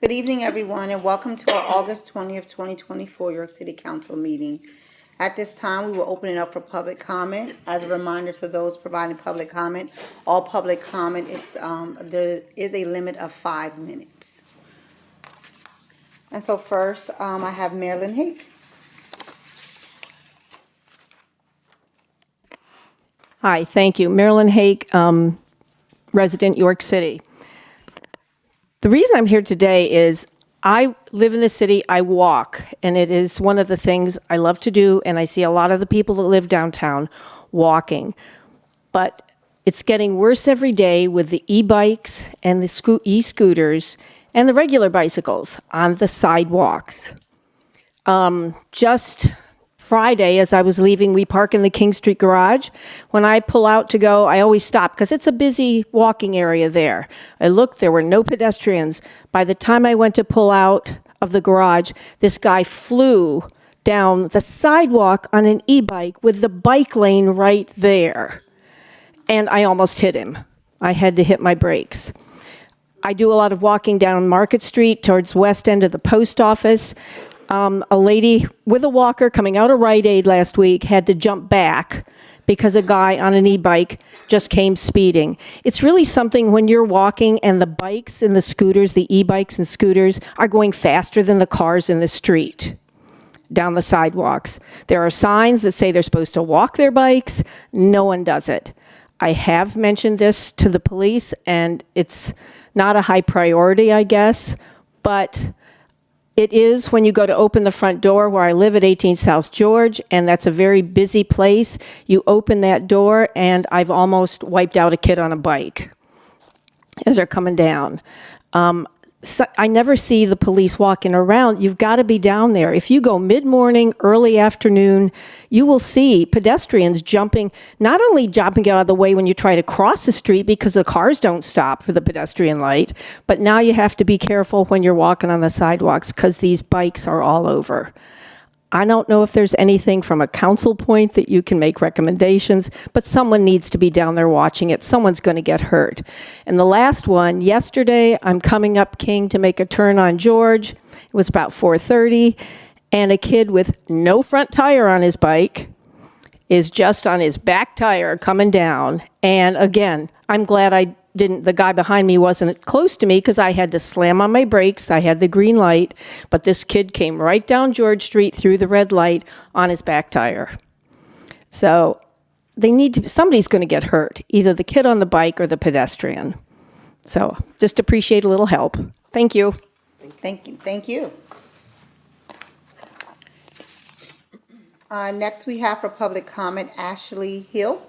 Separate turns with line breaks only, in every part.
Good evening, everyone, and welcome to our August 20th, 2024 York City Council meeting. At this time, we will open it up for public comment. As a reminder to those providing public comment, all public comment is, there is a limit of 5 minutes. And so first, I have Marilyn Hake.
Hi, thank you. Marilyn Hake, resident York City. The reason I'm here today is I live in the city, I walk, and it is one of the things I love to do, and I see a lot of the people that live downtown walking. But it's getting worse every day with the e-bikes and the e-scooters and the regular bicycles on the sidewalks. Just Friday, as I was leaving, we park in the King Street garage. When I pull out to go, I always stop because it's a busy walking area there. I looked, there were no pedestrians. By the time I went to pull out of the garage, this guy flew down the sidewalk on an e-bike with the bike lane right there. And I almost hit him. I had to hit my brakes. I do a lot of walking down Market Street towards west end of the post office. A lady with a walker coming out of Rite Aid last week had to jump back because a guy on an e-bike just came speeding. It's really something when you're walking and the bikes and the scooters, the e-bikes and scooters, are going faster than the cars in the street down the sidewalks. There are signs that say they're supposed to walk their bikes. No one does it. I have mentioned this to the police, and it's not a high priority, I guess, but it is when you go to open the front door where I live at 18 South George, and that's a very busy place. You open that door, and I've almost wiped out a kid on a bike as they're coming down. So I never see the police walking around. You've got to be down there. If you go mid-morning, early afternoon, you will see pedestrians jumping, not only jumping out of the way when you try to cross the street because the cars don't stop for the pedestrian light, but now you have to be careful when you're walking on the sidewalks because these bikes are all over. I don't know if there's anything from a council point that you can make recommendations, but someone needs to be down there watching it. Someone's going to get hurt. And the last one, yesterday, I'm coming up King to make a turn on George. It was about 4:30, and a kid with no front tire on his bike is just on his back tire coming down. And again, I'm glad the guy behind me wasn't close to me because I had to slam on my brakes. I had the green light, but this kid came right down George Street through the red light on his back tire. So somebody's going to get hurt, either the kid on the bike or the pedestrian. So just appreciate a little help. Thank you.
Thank you. Thank you. Next, we have for public comment, Ashley Hill.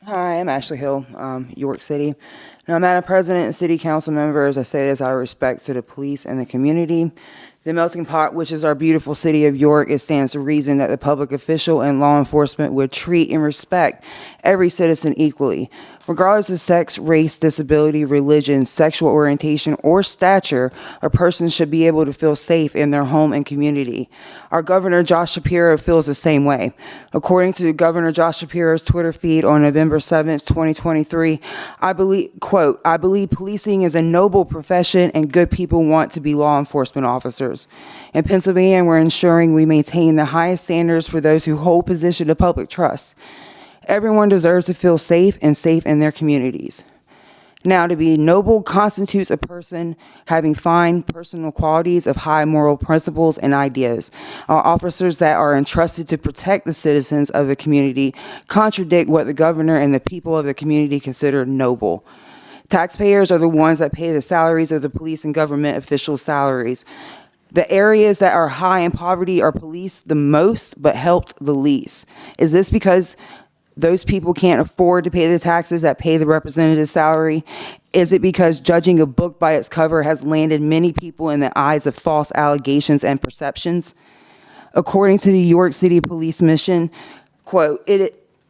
Hi, I'm Ashley Hill, York City. Now, Madam President and City Council members, I say this out of respect to the police and the community. The melting pot, which is our beautiful city of York, it stands to reason that the public official and law enforcement would treat and respect every citizen equally, regardless of sex, race, disability, religion, sexual orientation, or stature. A person should be able to feel safe in their home and community. Our Governor, Josh Shapiro, feels the same way. According to Governor Josh Shapiro's Twitter feed on November 7th, 2023, I believe, quote, "I believe policing is a noble profession and good people want to be law enforcement officers. In Pennsylvania, we're ensuring we maintain the highest standards for those who hold position of public trust. Everyone deserves to feel safe and safe in their communities. Now, to be noble constitutes a person having fine personal qualities of high moral principles and ideas. Our officers that are entrusted to protect the citizens of the community contradict what the governor and the people of the community consider noble. Taxpayers are the ones that pay the salaries of the police and government officials' salaries. The areas that are high in poverty are policed the most but helped the least. Is this because those people can't afford to pay the taxes that pay the representative's salary? Is it because judging a book by its cover has landed many people in the eyes of false allegations and perceptions? According to the York City Police Mission, quote,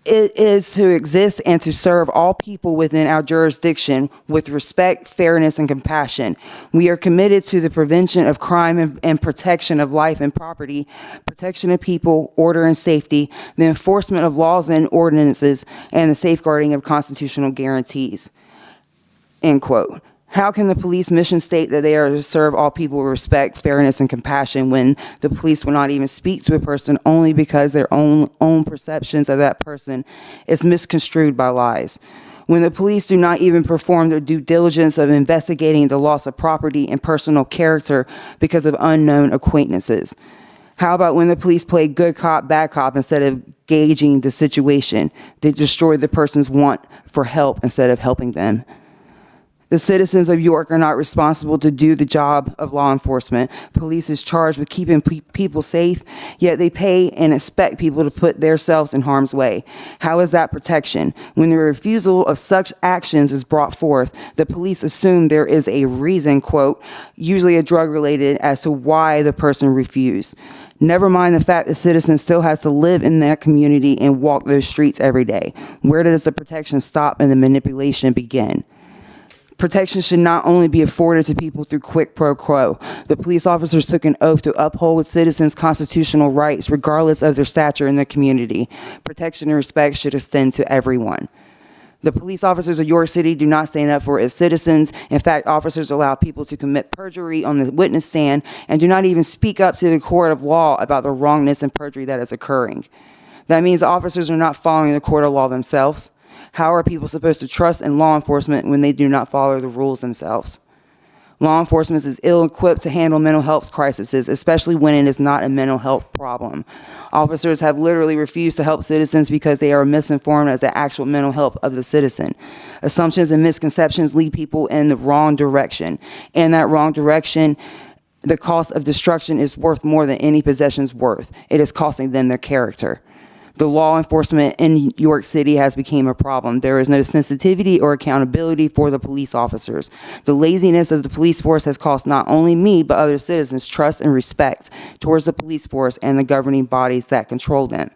It is to exist and to serve all people within our jurisdiction with respect, fairness, and compassion. We are committed to the prevention of crime and protection of life and property, protection of people, order and safety, the enforcement of laws and ordinances, and the safeguarding of constitutional guarantees. End quote. How can the police mission state that they are to serve all people with respect, fairness, and compassion when the police will not even speak to a person only because their own perceptions of that person is misconstrued by lies? When the police do not even perform their due diligence of investigating the loss of property and personal character because of unknown acquaintances? How about when the police play good cop, bad cop instead of gauging the situation? They destroy the person's want for help instead of helping them. The citizens of York are not responsible to do the job of law enforcement. Police is charged with keeping people safe, yet they pay and expect people to put themselves in harm's way. How is that protection? When the refusal of such actions is brought forth, the police assume there is a reason, quote, usually a drug related, as to why the person refused. Never mind the fact that citizens still has to live in that community and walk those streets every day. Where does the protection stop and the manipulation begin? Protection should not only be afforded to people through quid pro quo. The police officers took an oath to uphold citizens' constitutional rights regardless of their stature in the community. Protection and respect should extend to everyone. The police officers of York City do not stand up for its citizens. In fact, officers allow people to commit perjury on the witness stand and do not even speak up to the court of law about the wrongness and perjury that is occurring. That means officers are not following the court of law themselves. How are people supposed to trust in law enforcement when they do not follow the rules themselves? Law enforcement is ill-equipped to handle mental health crises, especially when it is not a mental health problem. Officers have literally refused to help citizens because they are misinformed as the actual mental health of the citizen. Assumptions and misconceptions lead people in the wrong direction. In that wrong direction, the cost of destruction is worth more than any possession's worth. It is costing them their character. The law enforcement in York City has become a problem. There is no sensitivity or accountability for the police officers. The laziness of the police force has cost not only me, but other citizens trust and respect towards the police force and the governing bodies that control them.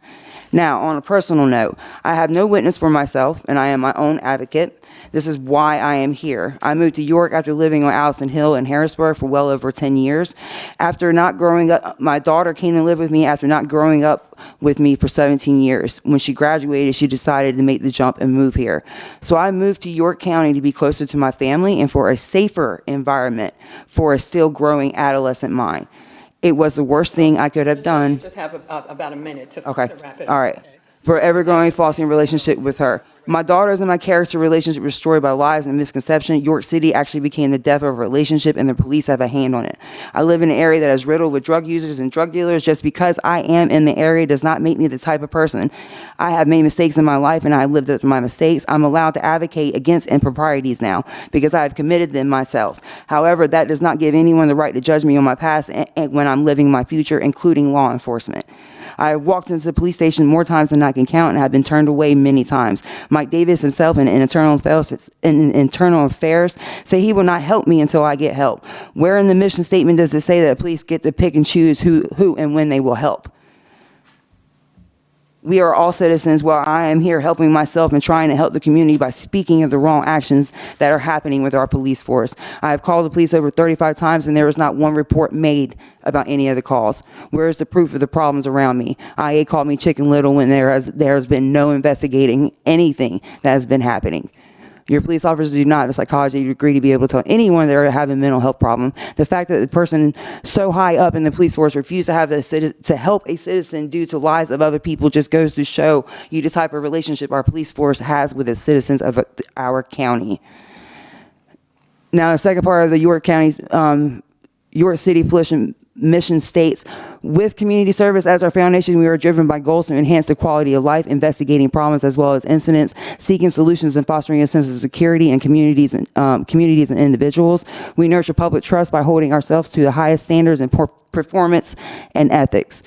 Now, on a personal note, I have no witness for myself, and I am my own advocate. This is why I am here. I moved to York after living on Allison Hill in Harrisburg for well over 10 years. After not growing up, my daughter came to live with me after not growing up with me for 17 years. When she graduated, she decided to make the jump and move here. So I moved to York County to be closer to my family and for a safer environment for a still growing adolescent mind. It was the worst thing I could have done.
Just have about a minute to
Okay.
wrap it up.
All right.
Okay.
Forever growing, fostering relationship with her. My daughter's and my character relationship was destroyed by lies and misconception. York City actually became the death of a relationship, and the police have a hand on it. I live in an area that is riddled with drug users and drug dealers. Just because I am in the area does not make me the type of person. I have made mistakes in my life, and I have lived up to my mistakes. I'm allowed to advocate against improprieties now because I have committed them myself. However, that does not give anyone the right to judge me on my past and when I'm living my future, including law enforcement. I have walked into the police station more times than I can count and have been turned away many times. Mike Davis himself in Internal Affairs say he will not help me until I get help. Where in the mission statement does it say that police get to pick and choose who and when they will help? We are all citizens while I am here helping myself and trying to help the community by speaking of the wrong actions that are happening with our police force. I have called the police over 35 times and there was not one report made about any of the calls. Where is the proof of the problems around me? IA called me Chicken Little when there has been no investigating anything that has been happening. Your police officers do not have a psychology degree to be able to tell anyone they're having a mental health problem. The fact that the person so high up in the police force refused to have to help a citizen due to lies of other people just goes to show you the type of relationship our police force has with the citizens of our county. Now, the second part of the York County, York City Police mission states, with community service as our foundation, we are driven by goals to enhance the quality of life, investigating problems as well as incidents, seeking solutions and fostering a sense of security in communities and individuals. We nurture public trust by holding ourselves to the highest standards in performance and ethics.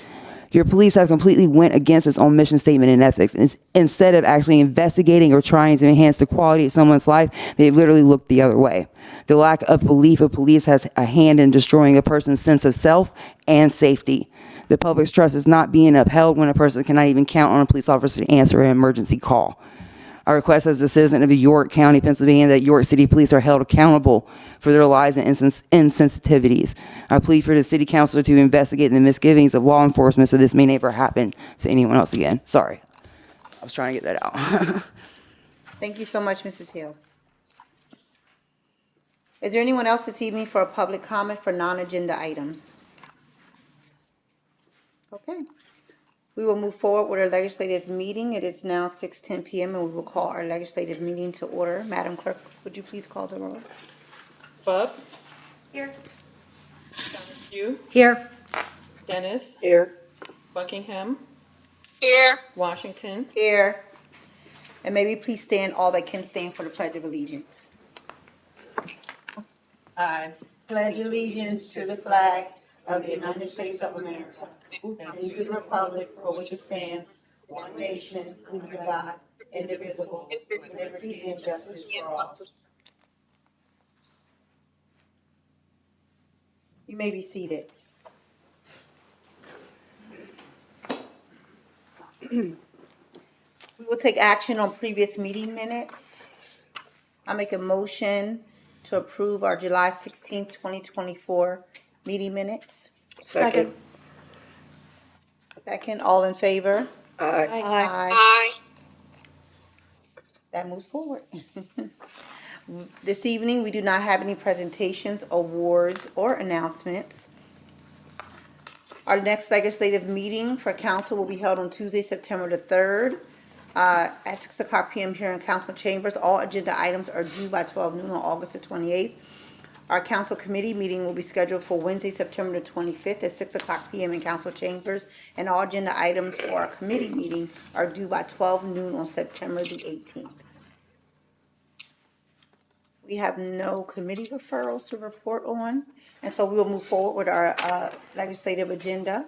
Your police have completely went against its own mission statement and ethics. Instead of actually investigating or trying to enhance the quality of someone's life, they've literally looked the other way. The lack of belief of police has a hand in destroying a person's sense of self and safety. The public's trust is not being upheld when a person cannot even count on a police officer to answer an emergency call. I request as a citizen of York County, Pennsylvania, that York City Police are held accountable for their lies and insensitivities. I plead for the City Council to investigate the misgivings of law enforcement so this may never happen to anyone else again. Sorry. I was trying to get that out.
Thank you so much, Mrs. Hill. Is there anyone else this evening for a public comment for non-agenda items? Okay. We will move forward with our legislative meeting. It is now 6:10 PM, and we will call our legislative meeting to order. Madam Clerk, would you please call the roll?
Bub,
Here.
you,
Here.
Dennis,
Here.
Buckingham,
Here.
Washington.
Here. And may we please stand, all that can stand, for the Pledge of Allegiance.
I
Pledge allegiance to the flag of the United States of America and to the republic for which it stands, one nation, under God, indivisible, with liberty and justice for all. You may be seated. We will take action on previous meeting minutes. I make a motion to approve our July 16th, 2024 meeting minutes.
Second.
Second, all in favor?
Aye.
Aye. That moves forward. This evening, we do not have any presentations, awards, or announcements. Our next legislative meeting for council will be held on Tuesday, September the 3rd, at 6 o'clock PM here in council chambers. All agenda items are due by 12 noon on August the 28th. Our council committee meeting will be scheduled for Wednesday, September the 25th at 6 o'clock PM in council chambers. And all agenda items for our committee meeting are due by 12 noon on September the 18th. We have no committee referrals to report on, and so we will move forward with our legislative agenda.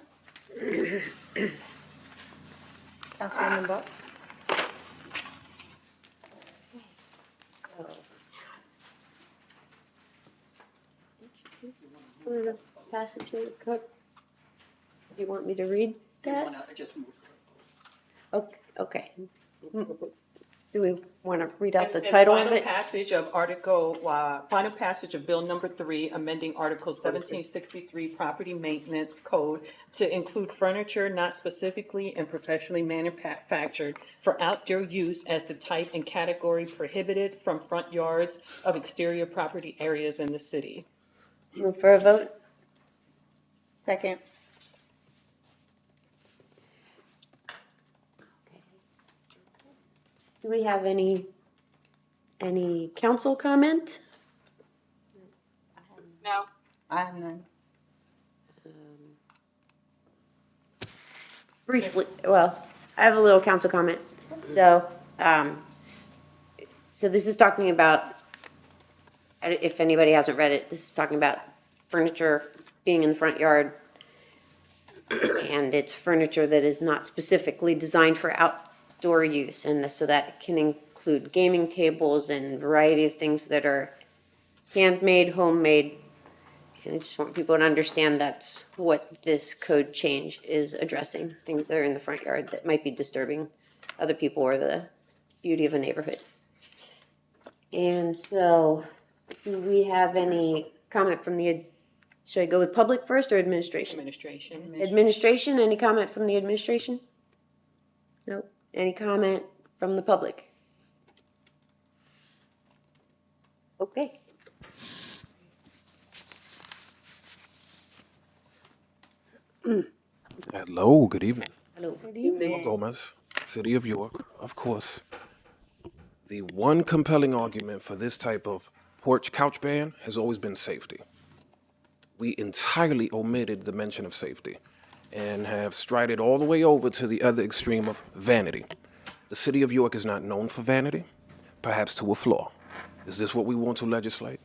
Councilwoman Butts?
Pass it to the clerk. Do you want me to read that?
Just move.
Okay. Do we want to read out the title of it?
Final passage of Bill Number 3, amending Article 1763 Property Maintenance Code to include furniture not specifically and professionally manufactured for outdoor use as the type and category prohibited from front yards of exterior property areas in the city.
Move for a vote?
Second.
Do we have any council comment?
No.
I have none.
Briefly, well, I have a little council comment. So this is talking about, if anybody hasn't read it, this is talking about furniture being in the front yard. And it's furniture that is not specifically designed for outdoor use. And so that can include gaming tables and a variety of things that are handmade, homemade. And I just want people to understand that's what this code change is addressing, things that are in the front yard that might be disturbing other people or the beauty of a neighborhood. And so, do we have any comment from should I go with public first or administration?
Administration.
Administration, any comment from the administration? No. Any comment from the public? Okay.
Hello, good evening.
Hello.
Neil Gomez, City of York, of course. The one compelling argument for this type of porch couch ban has always been safety. We entirely omitted the mention of safety and have strided all the way over to the other extreme of vanity. The City of York is not known for vanity, perhaps to a flaw. Is this what we want to legislate?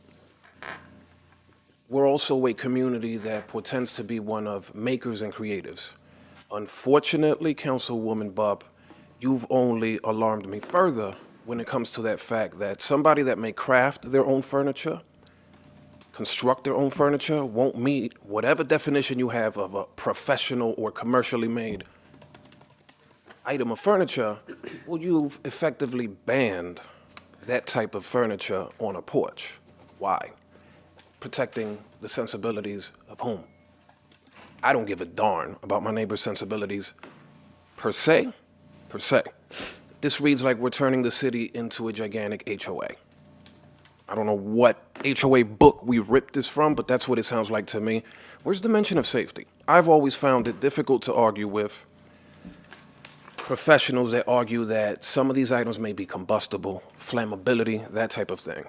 We're also a community that portends to be one of makers and creatives. Unfortunately, Councilwoman Bubb, you've only alarmed me further when it comes to that fact that somebody that may craft their own furniture construct their own furniture won't meet whatever definition you have of a professional or commercially made item of furniture, well, you've effectively banned that type of furniture on a porch. Why? Protecting the sensibilities of whom? I don't give a darn about my neighbor's sensibilities per se. This reads like we're turning the city into a gigantic HOA. I don't know what HOA book we ripped this from, but that's what it sounds like to me. Where's the mention of safety? I've always found it difficult to argue with professionals that argue that some of these items may be combustible, flammability, that type of thing.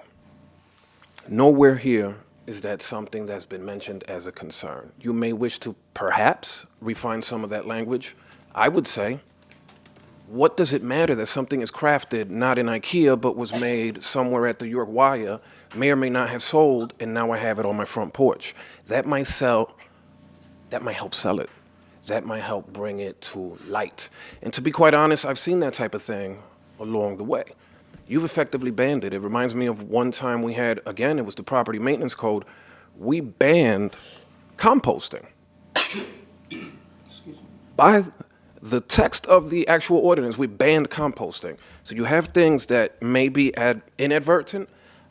Nowhere here is that something that's been mentioned as a concern. You may wish to perhaps refine some of that language. I would say, what does it matter that something is crafted not in IKEA but was made somewhere at the York Wire, may or may not have sold, and now I have it on my front porch? That might sell, that might help sell it. That might help bring it to light. And to be quite honest, I've seen that type of thing along the way. You've effectively banned it. It reminds me of one time we had, again, it was the property maintenance code. We banned composting. By the text of the actual ordinance, we banned composting. So you have things that may be inadvertent.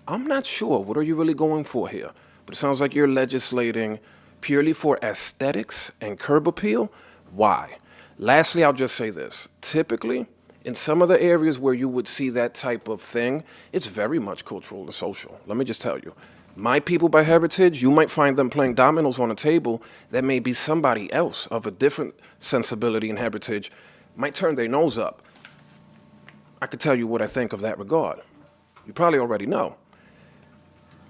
I'm not sure. What are you really going for here? But it sounds like you're legislating purely for aesthetics and curb appeal. Why? Lastly, I'll just say this. Typically, in some of the areas where you would see that type of thing, it's very much cultural and social. Let me just tell you. My people by heritage, you might find them playing dominoes on a table that may be somebody else of a different sensibility and heritage might turn their nose up. I could tell you what I think of that regard. You probably already know.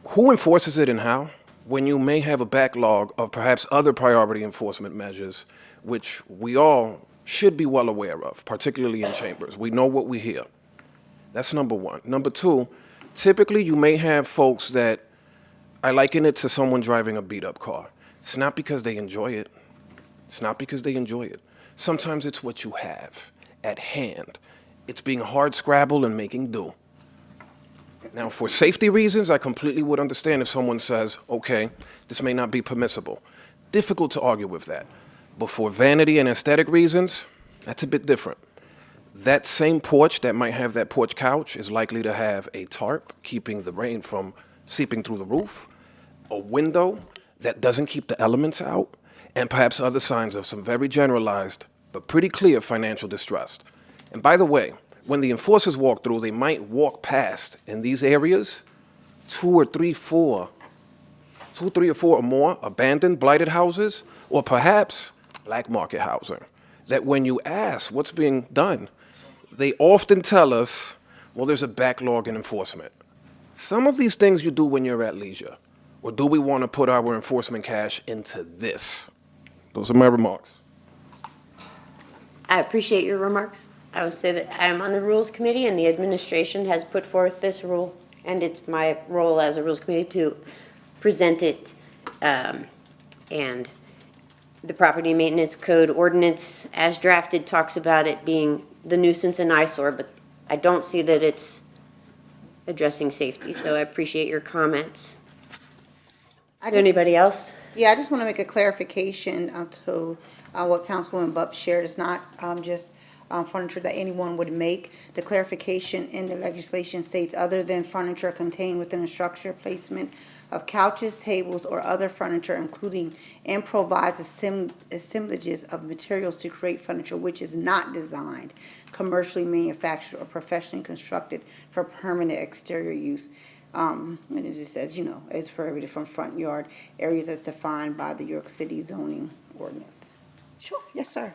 Who enforces it and how? When you may have a backlog of perhaps other priority enforcement measures, which we all should be well aware of, particularly in chambers. We know what we hear. That's number one. Number two, typically you may have folks that, I liken it to someone driving a beat-up car. It's not because they enjoy it. It's not because they enjoy it. Sometimes it's what you have at hand. It's being hard scrabble and making do. Now, for safety reasons, I completely would understand if someone says, okay, this may not be permissible. Difficult to argue with that. But for vanity and aesthetic reasons, that's a bit different. That same porch that might have that porch couch is likely to have a tarp keeping the rain from seeping through the roof, a window that doesn't keep the elements out, and perhaps other signs of some very generalized but pretty clear financial distress. And by the way, when the enforcers walk through, they might walk past in these areas 2 or 3 or 4 or more abandoned, blighted houses, or perhaps black market housing. That when you ask what's being done, they often tell us, well, there's a backlog in enforcement. Some of these things you do when you're at leisure. Or do we want to put our enforcement cash into this? Those are my remarks.
I appreciate your remarks. I would say that I'm on the Rules Committee, and the administration has put forth this rule, and it's my role as a Rules Committee to present it. And the Property Maintenance Code ordinance, as drafted, talks about it being the nuisance and eyesore, but I don't see that it's addressing safety, so I appreciate your comments. Is there anybody else?
Yeah, I just want to make a clarification to what Councilwoman Bupp shared. It's not just furniture that anyone would make. The clarification in the legislation states other than furniture contained within a structure, placement of couches, tables, or other furniture, including improvised assemblages of materials to create furniture which is not designed, commercially manufactured, or professionally constructed for permanent exterior use. And it just says, is prohibited from front yard areas as defined by the York City zoning ordinance. Sure, yes, sir.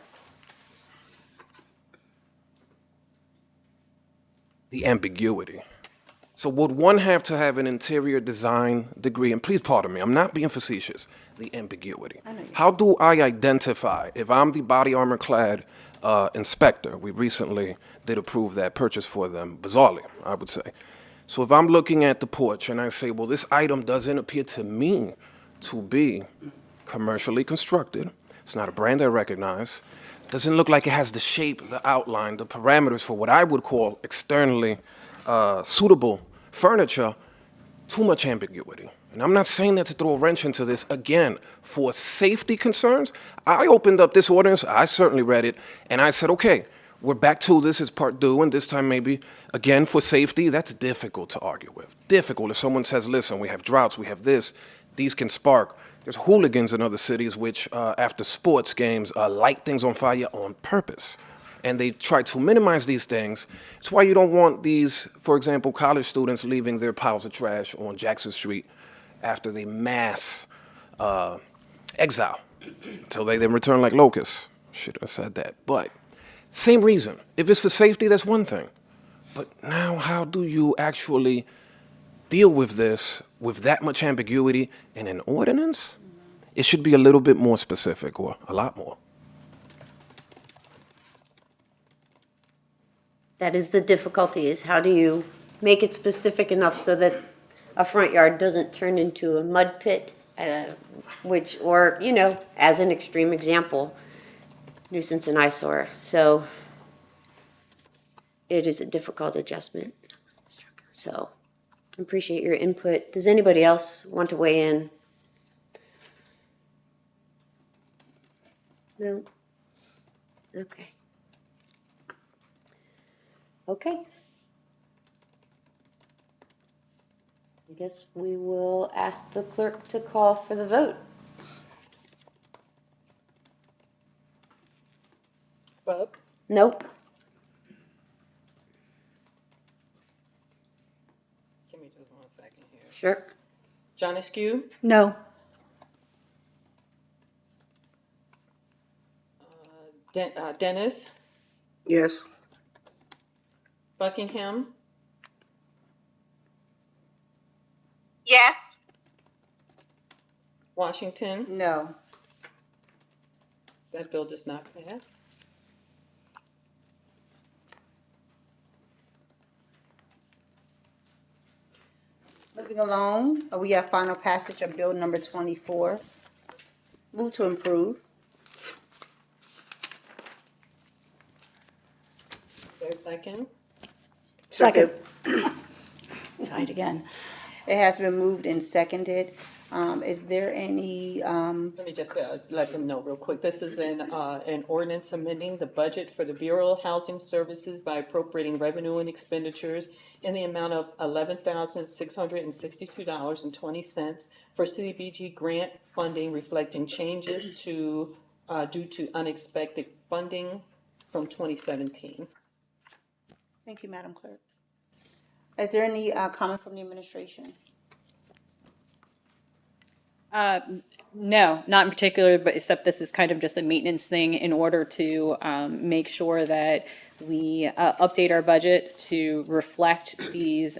The ambiguity. So would one have to have an interior design degree? And please pardon me, I'm not being facetious. The ambiguity. How do I identify if I'm the body armor clad inspector? We recently did approve that purchase for them, bizarrely, I would say. So if I'm looking at the porch and I say, well, this item doesn't appear to me to be commercially constructed. It's not a brand I recognize. Doesn't look like it has the shape, the outline, the parameters for what I would call externally suitable furniture. Too much ambiguity. And I'm not saying that to throw a wrench into this. Again, for safety concerns, I opened up this ordinance, I certainly read it, and I said, okay, we're back to this is part due, and this time maybe, again, for safety, that's difficult to argue with. Difficult if someone says, listen, we have droughts, we have this, these can spark. There's hooligans in other cities which, after sports games, light things on fire on purpose. And they try to minimize these things. It's why you don't want these, for example, college students leaving their piles of trash on Jackson Street after the mass exile until they then return like locusts. Should have said that. But same reason. If it's for safety, that's one thing. But now how do you actually deal with this with that much ambiguity in an ordinance? It should be a little bit more specific, or a lot more.
That is the difficulty, is how do you make it specific enough so that a front yard doesn't turn into a mud pit, which, or, you know, as an extreme example, nuisance and eyesore. So it is a difficult adjustment. So I appreciate your input. Does anybody else want to weigh in? No? Okay. Okay. I guess we will ask the clerk to call for the vote.
Bub,
Nope.
give me just 1 second here.
Sure.
John Askew,
No.
Dennis,
Yes.
Buckingham,
Yes.
Washington.
No.
That bill does not pass.
Moving along, we have final passage of bill number 24. Move to approve.
Is there a second?
Second. Tied again.
It has been moved and seconded. Is there any,
Let me just let them know real quick. This is an ordinance amending the budget for the Bureau of Housing Services by appropriating revenue and expenditures in the amount of $11,662.20 for CDBG grant funding reflecting changes to, due to unexpected funding from 2017.
thank you, Madam Clerk. Is there any comment from the administration?
No, not in particular, but except this is kind of just a maintenance thing in order to make sure that we update our budget to reflect these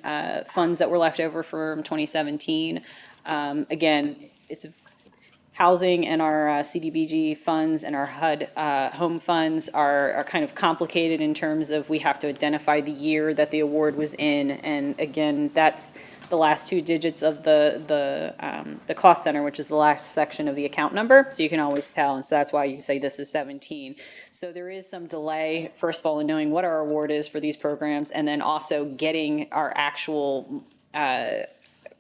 funds that were left over from 2017. Again, it's housing and our CDBG funds and our HUD home funds are kind of complicated in terms of we have to identify the year that the award was in. And again, that's the last two digits of the cost center, which is the last section of the account number. So you can always tell. And so that's why you say this is 17. So there is some delay, first of all, in knowing what our award is for these programs, and then also getting our actual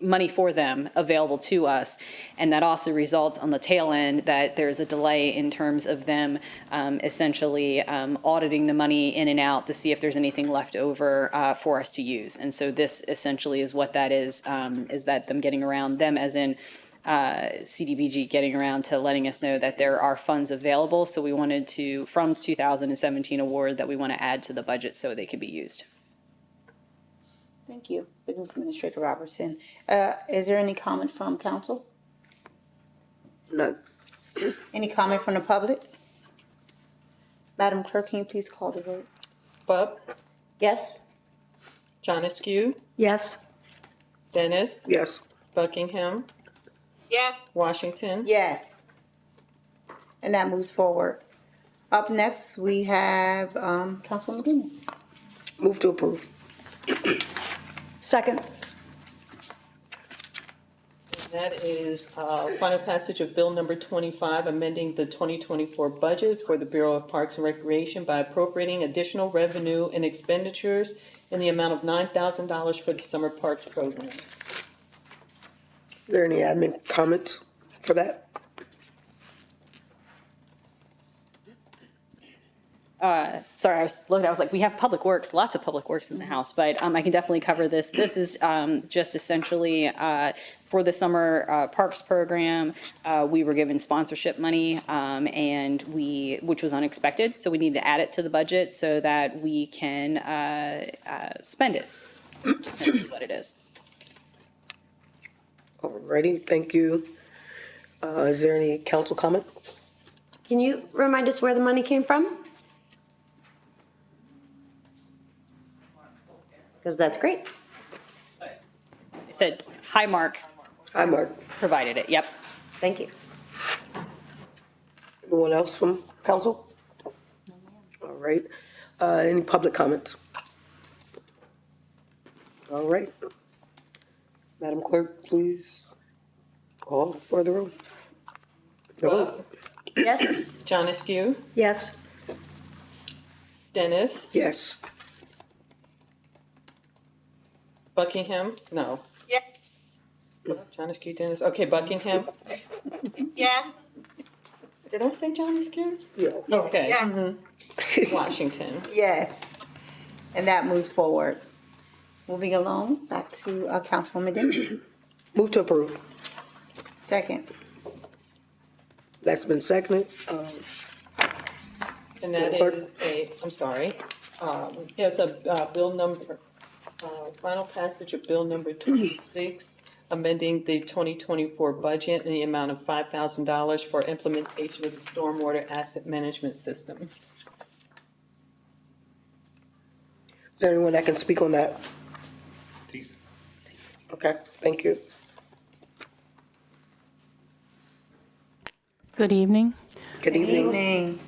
money for them available to us. And that also results on the tail end that there's a delay in terms of them essentially auditing the money in and out to see if there's anything left over for us to use. And so this essentially is what that is that them getting around, them as in CDBG getting around to letting us know that there are funds available. So we wanted to, from 2017 award, that we want to add to the budget so they could be used.
Thank you, Business Administrator Robertson. Is there any comment from council?
No.
Any comment from the public? Madam Clerk, can you please call the vote?
Bub,
Yes?
John Askew,
Yes.
Dennis,
Yes.
Buckingham,
Yes.
Washington.
Yes. And that moves forward. Up next, we have Councilwoman McGinnis.
Move to approve. Second.
That is final passage of Bill number 25, amending the 2024 budget for the Bureau of Parks and Recreation by appropriating additional revenue and expenditures in the amount of $9,000 for the Summer Parks Program.
there any admin comments for that?
Sorry, I was looking, I was like, we have public works, lots of public works in the house, but I can definitely cover this. This is just essentially for the summer parks program. We were given sponsorship money which was unexpected, so we need to add it to the budget so that we can spend it. Essentially what it is.
Alrighty, thank you. Is there any council comment?
Can you remind us where the money came from? Because that's great.
I said, hi, Mark,
Hi, Mark.
provided it, yep.
Thank you.
Anyone else from council? All right. Any public comments? All right. Madam Clerk, please call for the roll. The vote.
Yes?
John Askew,
Yes.
Dennis,
Yes.
Buckingham, no.
Yes.
John Askew, Dennis, okay, Buckingham.
Yes.
Did I say John Askew?
Yeah.
Okay.
Yes.
Washington.
Yes. And that moves forward. Moving along, back to Councilwoman Denby.
Move to approve.
Second.
That's been seconded.
And that is I'm sorry, it's a bill number, final passage of bill number 26, amending the 2024 budget in the amount of $5,000 for implementation of the stormwater asset management system.
Is there anyone that can speak on that? Okay, thank you.
Good evening.
Good evening.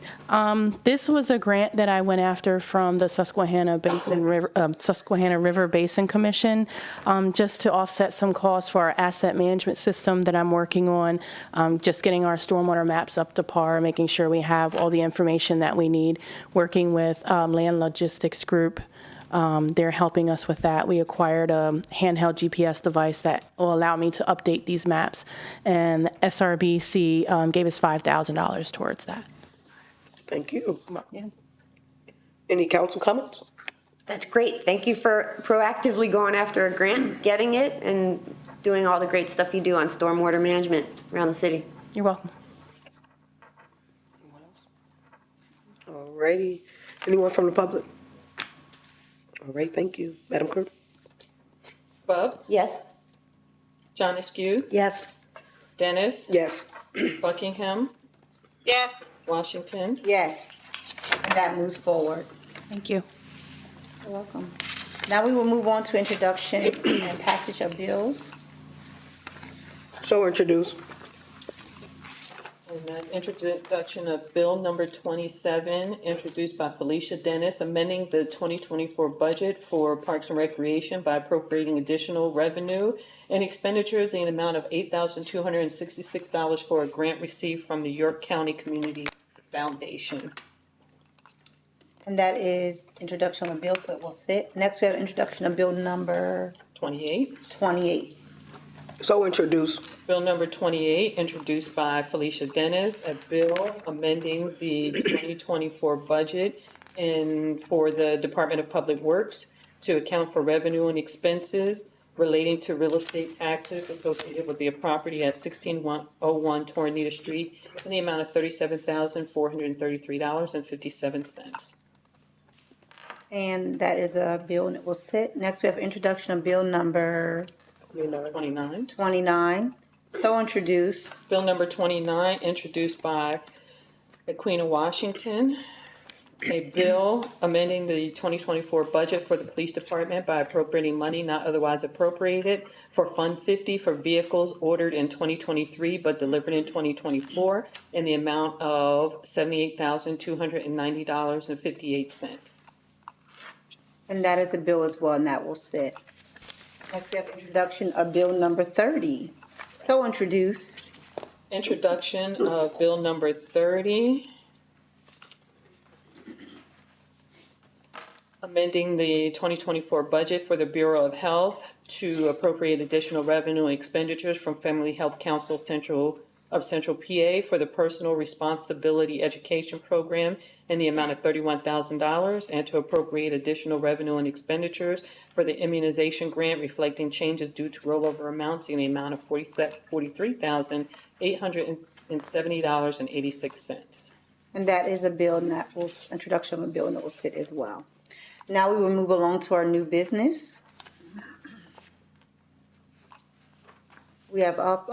This was a grant that I went after from the Susquehanna River Basin Commission, just to offset some costs for our asset management system that I'm working on, just getting our stormwater maps up to par, making sure we have all the information that we need, working with Land Logistics Group. They're helping us with that. We acquired a handheld GPS device that will allow me to update these maps, and SRBC gave us $5,000 towards that.
Thank you. Any council comments?
That's great. Thank you for proactively going after a grant, getting it, and doing all the great stuff you do on stormwater management around the city.
You're welcome.
All righty. Anyone from the public? All right, thank you. Madam Clerk?
Bub,
Yes?
John Askew,
Yes.
Dennis,
Yes.
Buckingham,
Yes.
Washington.
Yes. And that moves forward.
Thank you.
You're welcome. Now we will move on to introduction and passage of bills.
So introduced.
And that's introduction of bill number 27, introduced by Felicia Dennis, amending the 2024 budget for Parks and Recreation by appropriating additional revenue and expenditures in an amount of $8,266 for a grant received from the York County Community Foundation.
And that is introduction of bill, so it will sit. Next, we have introduction of bill number
28.
28.
So introduced.
Bill number 28, introduced by Felicia Dennis, a bill amending the 2024 budget for the Department of Public Works to account for revenue and expenses relating to real estate taxes associated with the property at 1601 Tornita Street in the amount of $37,433.57.
And that is a bill and it will sit. Next, we have introduction of bill number
29.
29. So introduced.
Bill number 29, introduced by the Queen of Washington. A bill amending the 2024 budget for the police department by appropriating money not otherwise appropriated for Fund 50 for vehicles ordered in 2023 but delivered in 2024 in the amount of $78,290.58.
And that is a bill as well, and that will sit. Next, we have introduction of bill number 30. So introduced.
Introduction of bill number 30. amending the 2024 budget for the Bureau of Health to appropriate additional revenue and expenditures from Family Health Council Central PA for the Personal Responsibility Education Program in the amount of $31,000, and to appropriate additional revenue and expenditures for the immunization grant reflecting changes due to rollover amounts in the amount of $43,870.86.
And that is a bill and that will, introduction of a bill and that will sit as well. Now we will move along to our new business. We have up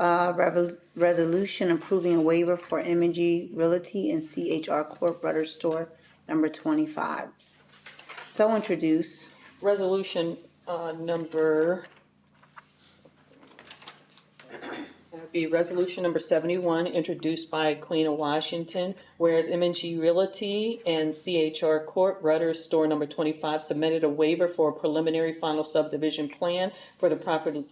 resolution approving a waiver for M&G Realty and CHR Corp. Rudder Store number 25. So introduced.
Resolution number, that would be resolution number 71, introduced by Queen of Washington, whereas M&G Realty and CHR Court Rudder Store number 25 submitted a waiver for a preliminary final subdivision plan for the property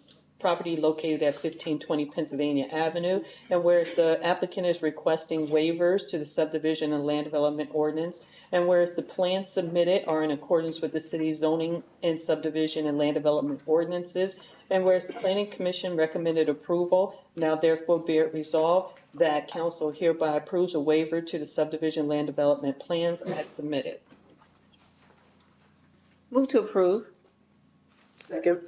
located at 1520 Pennsylvania Avenue, and whereas the applicant is requesting waivers to the subdivision and land development ordinance, and whereas the plans submitted are in accordance with the city's zoning and subdivision and land development ordinances, and whereas the Planning Commission recommended approval, now therefore be it resolved that council hereby approves a waiver to the subdivision land development plans as submitted.
Move to approve.
Second.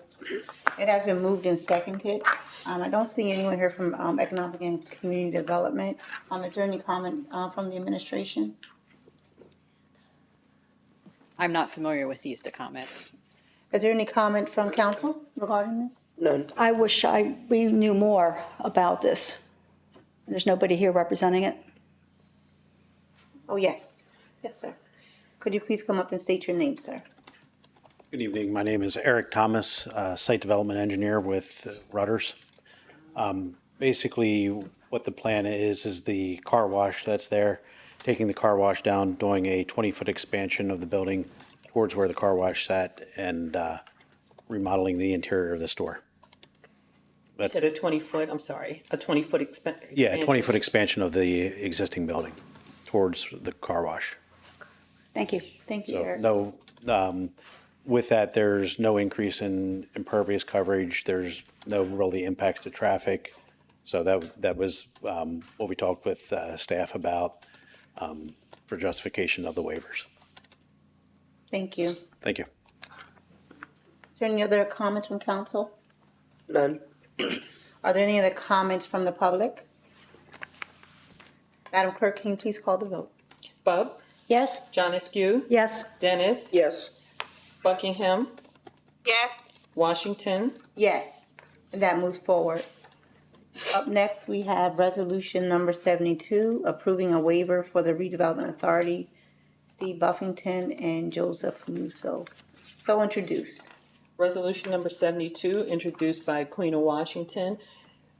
It has been moved and seconded. I don't see anyone here from Economic and Community Development. Is there any comment from the administration?
I'm not familiar with these to comment.
Is there any comment from council regarding this?
None.
I wish we knew more about this. There's nobody here representing it.
Oh, yes. Yes, sir. Could you please come up and state your name, sir?
Good evening. My name is Eric Thomas, Site Development Engineer with Rudders. Basically, what the plan is the car wash that's there, taking the car wash down, doing a 20-foot expansion of the building towards where the car wash sat, and remodeling the interior of the store. But,
At a 20-foot, I'm sorry, a 20-foot expansion?
yeah, a 20-foot expansion of the existing building towards the car wash.
Thank you.
Thank you,
So
Eric.
no, with that, there's no increase in impervious coverage. There's no really impacts to traffic. So that was what we talked with staff about for justification of the waivers.
Thank you.
Thank you.
Is there any other comments from council?
None.
Are there any other comments from the public? Madam Clerk, can you please call the vote?
Bub,
Yes?
John Askew,
Yes.
Dennis,
Yes.
yes,
Buckingham, Washington,
Yes, and that moves forward. Up next, we have resolution number 72, approving a waiver for the redevelopment authority, Steve Buffington and Joseph Musso. So introduced.
Resolution number 72, introduced by Queen of Washington,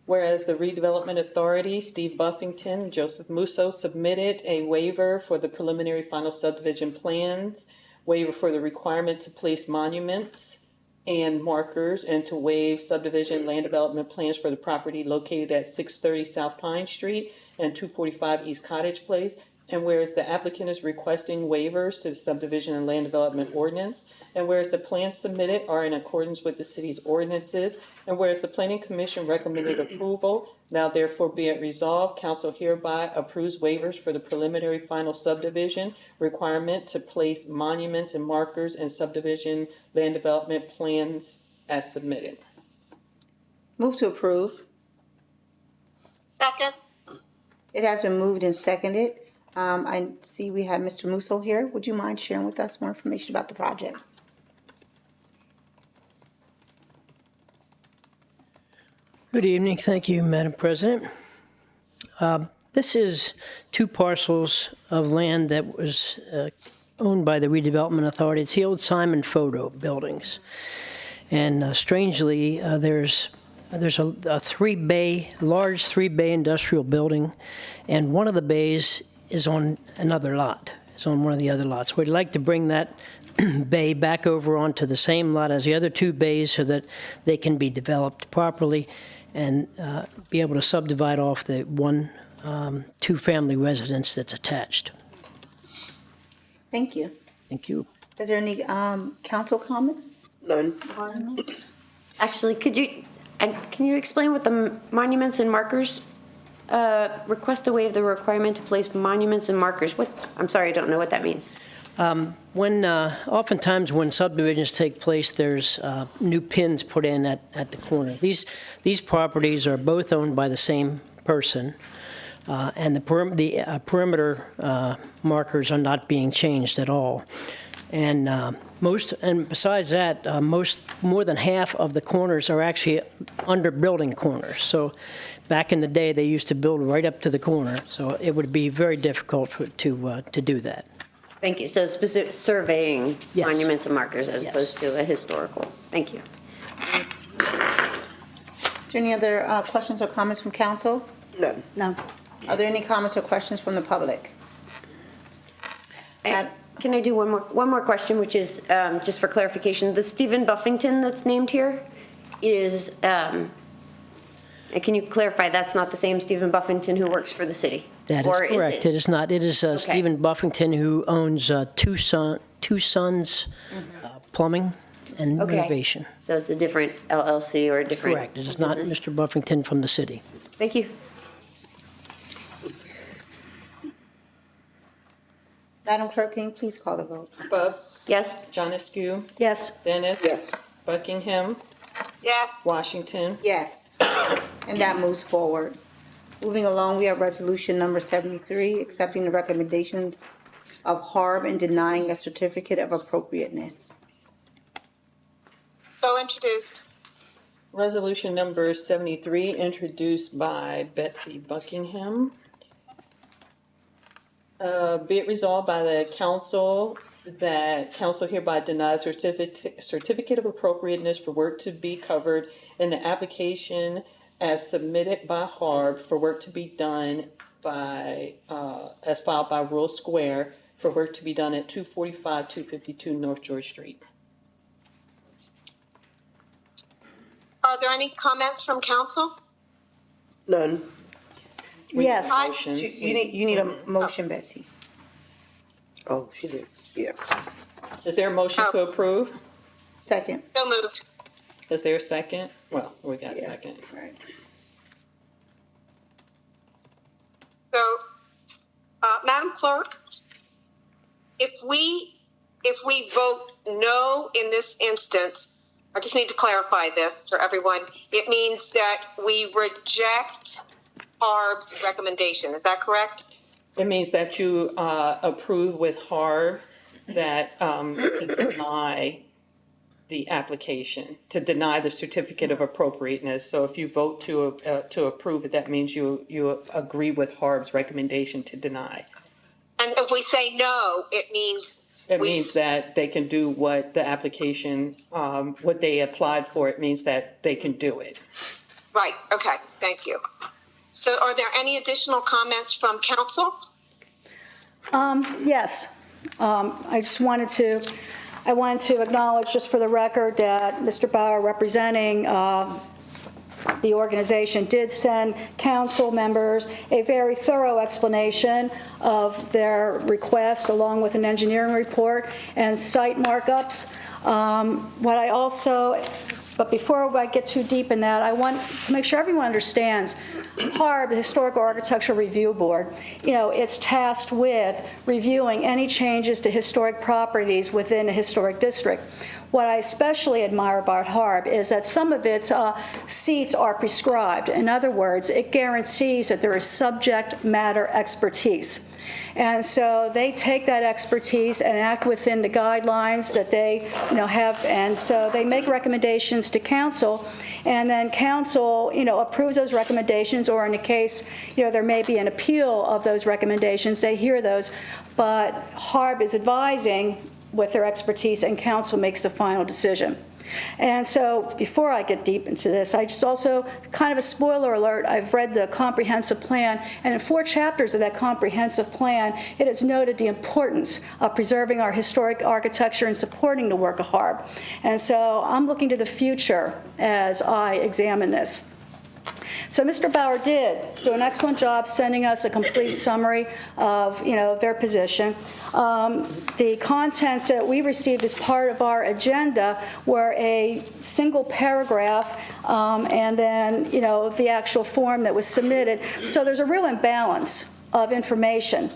whereas the Redevelopment Authority, Steve Buffington, and Joseph Musso submitted a waiver for the preliminary final subdivision plans, waiver for the requirement to place monuments and markers, and to waive subdivision land development plans for the property located at 630 South Pine Street and 245 East Cottage Place. And whereas the applicant is requesting waivers to the subdivision and land development ordinance, and whereas the plans submitted are in accordance with the city's ordinances, and whereas the Planning Commission recommended approval, now therefore be it resolved, council hereby approves waivers for the preliminary final subdivision requirement to place monuments and markers and subdivision land development plans as submitted.
Move to approve.
second,
It has been moved and seconded. I see we have Mr. Musso here. Would you mind sharing with us more information about the project?
Good evening. Thank you, Madam President. This is two parcels of land that was owned by the Redevelopment Authority. It's the old Simon Photo buildings. And strangely, there's a large three-bay industrial building, and one of the bays is on another lot. It's on one of the other lots. We'd like to bring that bay back over onto the same lot as the other two bays so that they can be developed properly and be able to subdivide off the one two-family residence that's attached.
Thank you.
Thank you.
Is there any council comment?
None.
Actually, can you explain what the monuments and markers, request to waive the requirement to place monuments and markers? I'm sorry, I don't know what that means.
Oftentimes when subdivisions take place, there's new pins put in at the corner. These properties are both owned by the same person, and the perimeter markers are not being changed at all. And besides that, more than half of the corners are actually under building corners. So back in the day, they used to build right up to the corner. So it would be very difficult to do that.
Thank you. So specific surveying
Yes.
monuments and markers as
Yes.
opposed to a historical. Thank you.
Is there any other questions or comments from council?
None.
No.
Are there any comments or questions from the public?
Can I do one more question, which is just for clarification? The Stephen Buffington that's named here is, can you clarify that's not the same Stephen Buffington who works for the city?
That is
Or
correct. It is not. It is Stephen Buffington, who owns Two Sons Plumbing and
Okay.
Renovation.
So it's a different LLC or a different
Correct. It is not
business?
Mr. Buffington from the city.
Thank you.
Madam Clerk, can you please call the vote?
Bub,
Yes?
John Askew,
Yes.
Dennis.
Yes.
Buckingham,
Yes.
Washington.
Yes, and that moves forward. Moving along, we have resolution number 73, accepting the recommendations of HARB and denying a certificate of appropriateness.
So introduced.
Resolution number 73, introduced by Betsy Buckingham. Be it resolved by the council that council hereby denies certificate of appropriateness for work to be covered in the application as submitted by HARB for work to be done by, as filed by Rural Square for work to be done at 245, 252 North George Street.
Are there any comments from council?
None.
Yes.
Motion.
You need a motion, Betsy.
Oh, she did. Yeah.
Is there a motion to approve?
Second.
So moved.
Is there a second? Well, we got a
Yeah.
second.
Right.
So, Madam Clerk, if we vote no in this instance, I just need to clarify this for everyone. It means that we reject HARB's recommendation. Is that correct?
It means that you approve with HARB that to deny the application, to deny the certificate of appropriateness. So if you vote to approve it, that means you agree with HARB's recommendation to deny.
And if we say no, it means
It means that they can do what the application, what they applied for. It means that they can do it.
Right, okay, thank you. So are there any additional comments from council?
Yes. I wanted to acknowledge, just for the record, that Mr. Bauer, representing the organization, did send council members a very thorough explanation of their request, along with an engineering report and site markups. But before I get too deep in that, I want to make sure everyone understands HARB, the Historical Architectural Review Board, it's tasked with reviewing any changes to historic properties within a historic district. What I especially admire about HARB is that some of its seats are prescribed. In other words, it guarantees that there is subject matter expertise. And so they take that expertise and act within the guidelines that they have, and so they make recommendations to council, and then council approves those recommendations, or in a case there may be an appeal of those recommendations, they hear those, but HARB is advising with their expertise, and council makes the final decision. And so before I get deep into this, I just also, kind of a spoiler alert, I've read the comprehensive plan, and in 4 chapters of that comprehensive plan, it has noted the importance of preserving our historic architecture and supporting the work of HARB. And so I'm looking to the future as I examine this. So Mr. Bauer did do an excellent job sending us a complete summary of, their position. The contents that we received as part of our agenda were a single paragraph and then, the actual form that was submitted. So there's a real imbalance of information.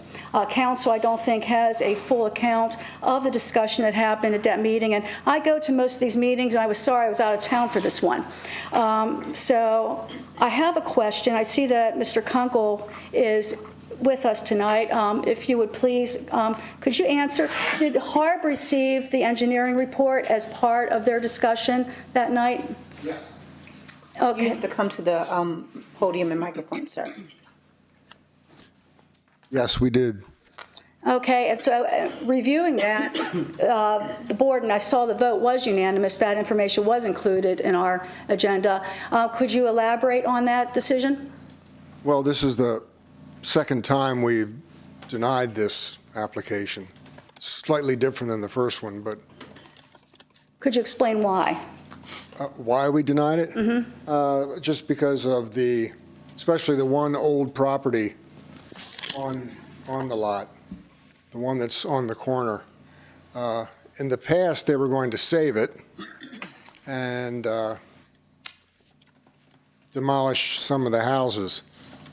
Council, I don't think, has a full account of the discussion that happened at that meeting. And I go to most of these meetings, and I was sorry I was out of town for this one. So I have a question. I see that Mr. Kunkel is with us tonight. If you would please, could you answer, did HARB receive the engineering report as part of their discussion that night?
Yes.
Okay.
You have to come to the podium and microphone, sir.
Yes, we did.
Okay, and so reviewing that, the board, and I saw the vote was unanimous, that information was included in our agenda. Could you elaborate on that decision?
Well, this is the second time we've denied this application. It's slightly different than the first one, but
Could you explain why?
why we denied it? Just because of especially the one old property on the lot, the one that's on the corner. In the past, they were going to save it and demolish some of the houses.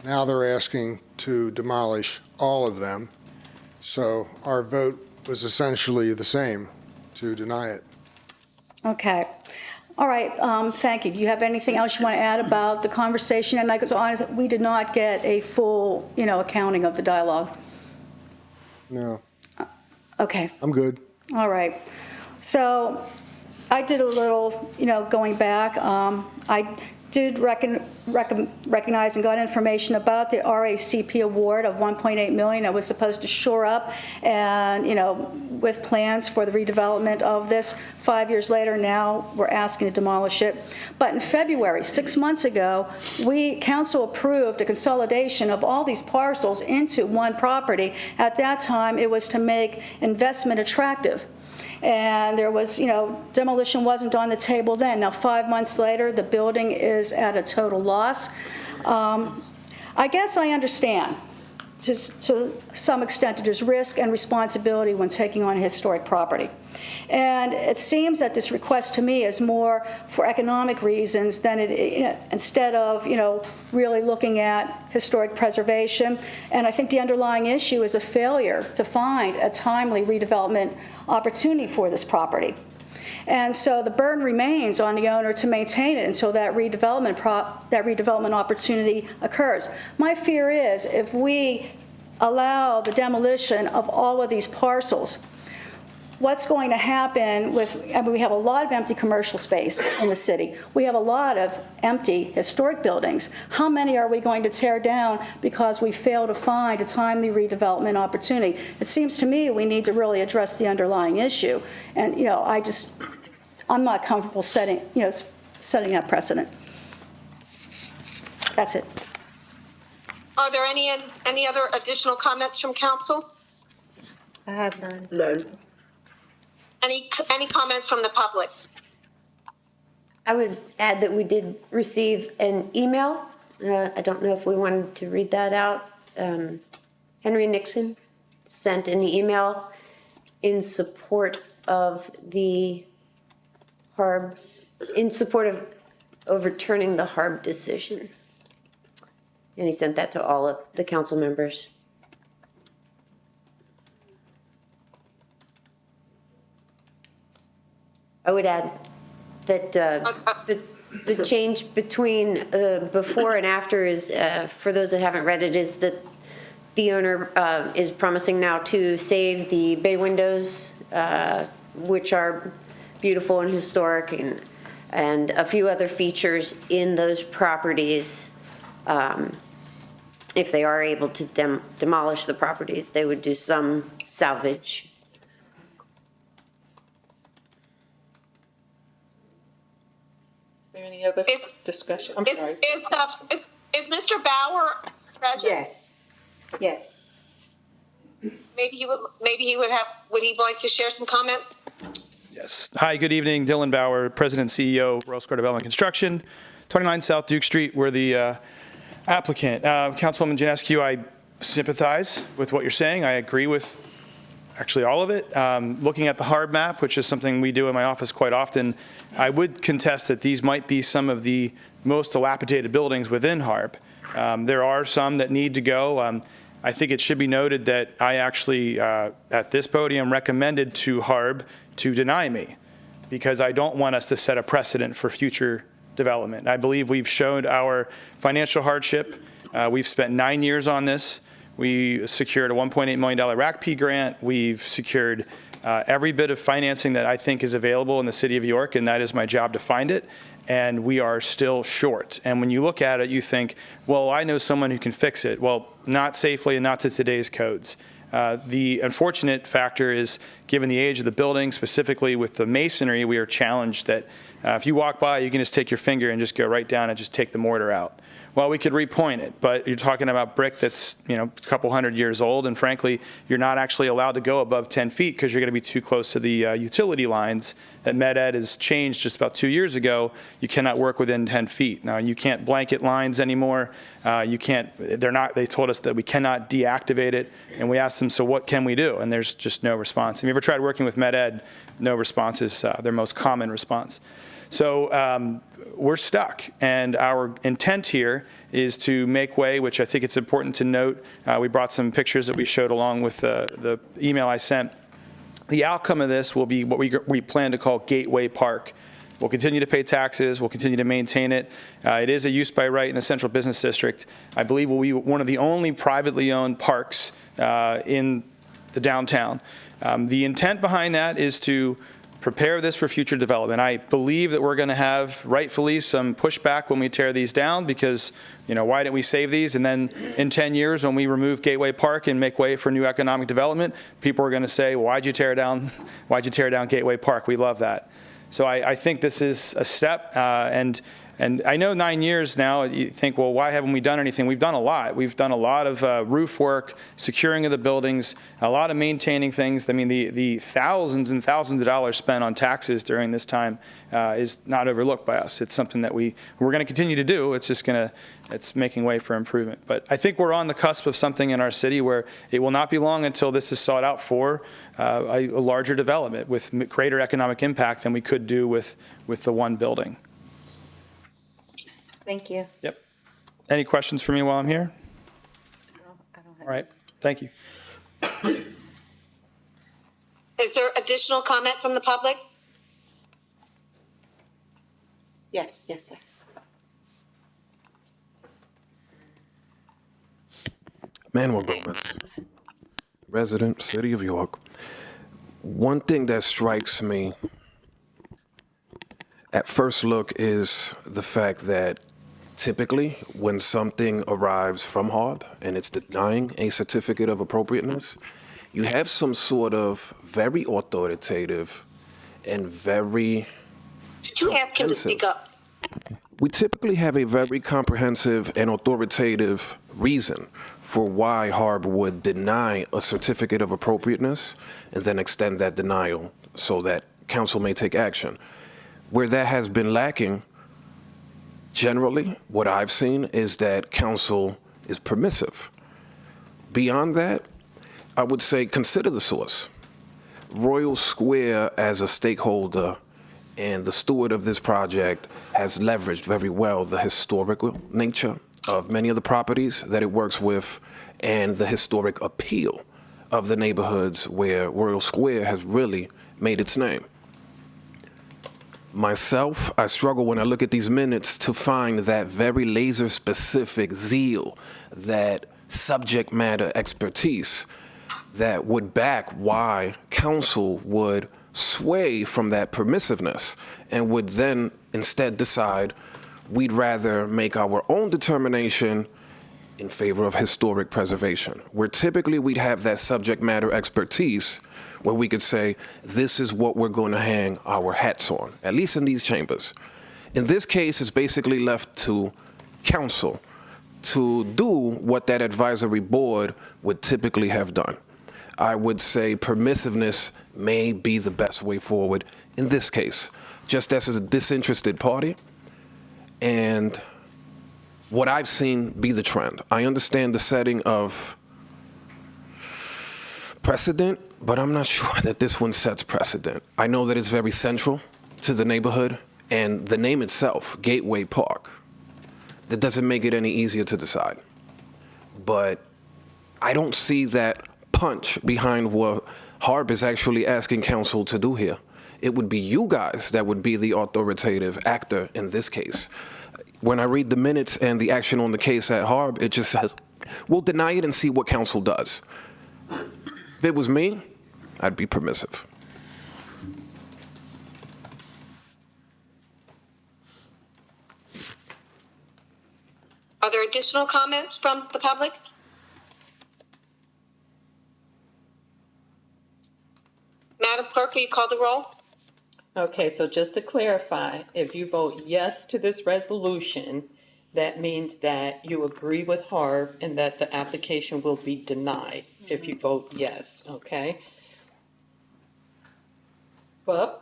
Now they're asking to demolish all of them. So our vote was essentially the same, to deny it.
Okay. All right, thank you. Do you have anything else you want to add about the conversation? And I was honest, we did not get a full, accounting of the dialogue.
No,
Okay.
I'm good.
All right. So I did a little, going back. I did recognize and got information about the RACP award of $1.8 million that was supposed to shore up and, with plans for the redevelopment of this. 5 years later, now we're asking to demolish it. But in February, 6 months ago, council approved a consolidation of all these parcels into one property. At that time, it was to make investment attractive. And there was, demolition wasn't on the table then. Now, 5 months later, the building is at a total loss. I guess I understand to some extent that there's risk and responsibility when taking on a historic property. And it seems that this request to me is more for economic reasons than instead of, really looking at historic preservation. And I think the underlying issue is a failure to find a timely redevelopment opportunity for this property. And so the burden remains on the owner to maintain it until that redevelopment opportunity occurs. My fear is if we allow the demolition of all of these parcels, what's going to happen we have a lot of empty commercial space in the city. We have a lot of empty historic buildings. How many are we going to tear down because we fail to find a timely redevelopment opportunity? It seems to me we need to really address the underlying issue. And, I'm not comfortable setting that precedent. That's it.
Are there any other additional comments from council?
I have none.
None.
Any comments from the public?
I would add that we did receive an email. I don't know if we wanted to read that out. Henry Nixon sent an email in support of the HARB, in support of overturning the HARB decision. And he sent that to all of the council members. I would add that the change between before and after is, for those that haven't read it, is that the owner is promising now to save the bay windows, which are beautiful and historic, and a few other features in those properties. If they are able to demolish the properties, they would do some salvage.
Is there any other discussion? I'm sorry.
Is Mr. Bauer present?
Yes.
Maybe he would like to share some comments?
Yes. Hi, good evening. Dylan Bauer, President and CEO, Royal Square Development Construction. 29 South Duke Street. We're the applicant. Councilwoman Janescu, I sympathize with what you're saying. I agree with actually all of it. Looking at the HARB map, which is something we do in my office quite often, I would contest that these might be some of the most dilapidated buildings within HARB. There are some that need to go. I think it should be noted that I actually, at this podium, recommended to HARB to deny me because I don't want us to set a precedent for future development. I believe we've showed our financial hardship. We've spent 9 years on this. We secured a $1.8 million RACP grant. We've secured every bit of financing that I think is available in the city of York, and that is my job to find it. And we are still short. And when you look at it, you think, well, I know someone who can fix it. Well, not safely and not to today's codes. The unfortunate factor is, given the age of the building, specifically with the masonry, we are challenged that if you walk by, you can just take your finger and just go right down and just take the mortar out. Well, we could repoint it, but you're talking about brick that's, a couple hundred years old, and frankly, you're not actually allowed to go above 10 feet because you're going to be too close to the utility lines that MedEd has changed just about 2 years ago. You cannot work within 10 feet. Now, you can't blanket lines anymore. They told us that we cannot deactivate it, and we asked them, so what can we do? And there's just no response. Have you ever tried working with MedEd? No response is their most common response. So we're stuck, and our intent here is to make way, which I think it's important to note. We brought some pictures that we showed along with the email I sent. The outcome of this will be what we plan to call Gateway Park. We'll continue to pay taxes. We'll continue to maintain it. It is a use by right in the Central Business District. I believe we'll be one of the only privately owned parks in the downtown. The intent behind that is to prepare this for future development. I believe that we're going to have, rightfully, some pushback when we tear these down because, why didn't we save these? And then in 10 years, when we remove Gateway Park and make way for new economic development, people are going to say, why'd you tear down Gateway Park? We love that. So I think this is a step, and I know 9 years now, you think, well, why haven't we done anything? We've done a lot. We've done a lot of roof work, securing of the buildings, a lot of maintaining things. I mean, the thousands and thousands of dollars spent on taxes during this time is not overlooked by us. It's something that we're going to continue to do. It's just it's making way for improvement. But I think we're on the cusp of something in our city where it will not be long until this is sought out for a larger development with greater economic impact than we could do with the one building.
Thank you.
Yep. Any questions for me while I'm here?
No, I don't have.
All right. Thank you.
Is there additional comment from the public?
Yes, sir.
Manuel Gomez, resident, City of York. One thing that strikes me at first look is the fact that typically when something arrives from HARB and it's denying a certificate of appropriateness, you have some sort of very authoritative and very
Could you ask him to speak up?
We typically have a very comprehensive and authoritative reason for why HARB would deny a certificate of appropriateness and then extend that denial so that council may take action. Where that has been lacking, generally, what I've seen is that council is permissive. Beyond that, I would say consider the source. Royal Square as a stakeholder and the steward of this project has leveraged very well the historical nature of many of the properties that it works with and the historic appeal of the neighborhoods where Royal Square has really made its name. Myself, I struggle when I look at these minutes to find that very laser-specific zeal, that subject matter expertise that would back why council would sway from that permissiveness and would then instead decide we'd rather make our own determination in favor of historic preservation, where typically we'd have that subject matter expertise where we could say, this is what we're going to hang our hats on, at least in these chambers. In this case, it's basically left to council to do what that advisory board would typically have done. I would say permissiveness may be the best way forward in this case, just as a disinterested party and what I've seen be the trend. I understand the setting of precedent, but I'm not sure that this one sets precedent. I know that it's very central to the neighborhood, and the name itself, Gateway Park, that doesn't make it any easier to decide. But I don't see that punch behind what Harb is actually asking council to do here. It would be you guys that would be the authoritative actor in this case. When I read the minutes and the action on the case at Harb, it just says, we'll deny it and see what council does. If it was me, I'd be permissive.
Are there additional comments from the public? Madam Clerk, will you call the roll?
Okay, so just to clarify, if you vote yes to this resolution, that means that you agree with Harb and that the application will be denied if you vote yes, okay? Bub?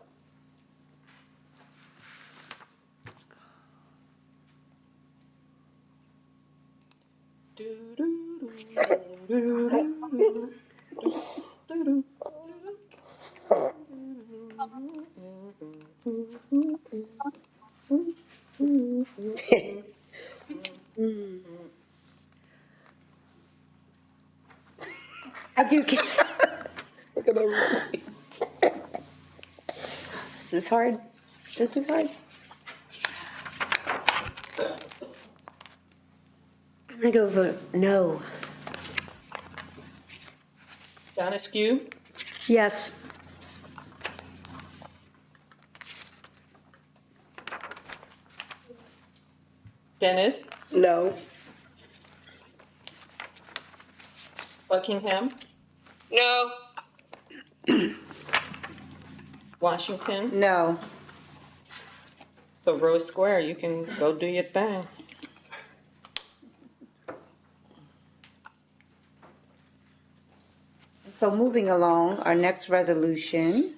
I do get. This is hard. This is hard. I'm gonna go vote no.
John Askew?
Yes.
Dennis?
No.
Buckingham?
No.
Washington?
No.
So Rose Square, you can go do your thing.
So moving along, our next resolution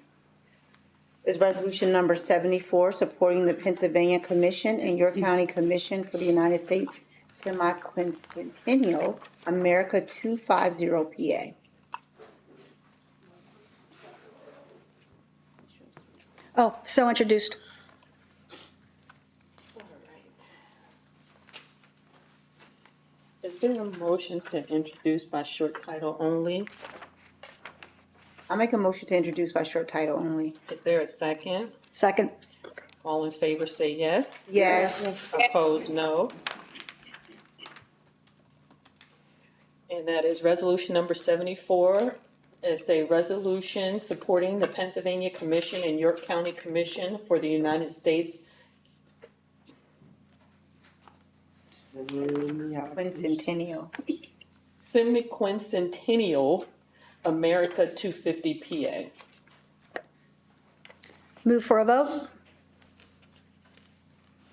is resolution number 74, supporting the Pennsylvania Commission and York County Commission for the United States Semi-Quincentennial America 250 PA.
Oh, so introduced.
Is there a motion to introduce by short title only?
I'll make a motion to introduce by short title only.
Is there a second?
Second.
All in favor say yes.
Yes.
Opposed, no. And that is resolution number 74. It's a resolution supporting the Pennsylvania Commission and York County Commission for the United States
Quincentennial.
Semi-Quincentennial America 250 PA.
Move for a vote?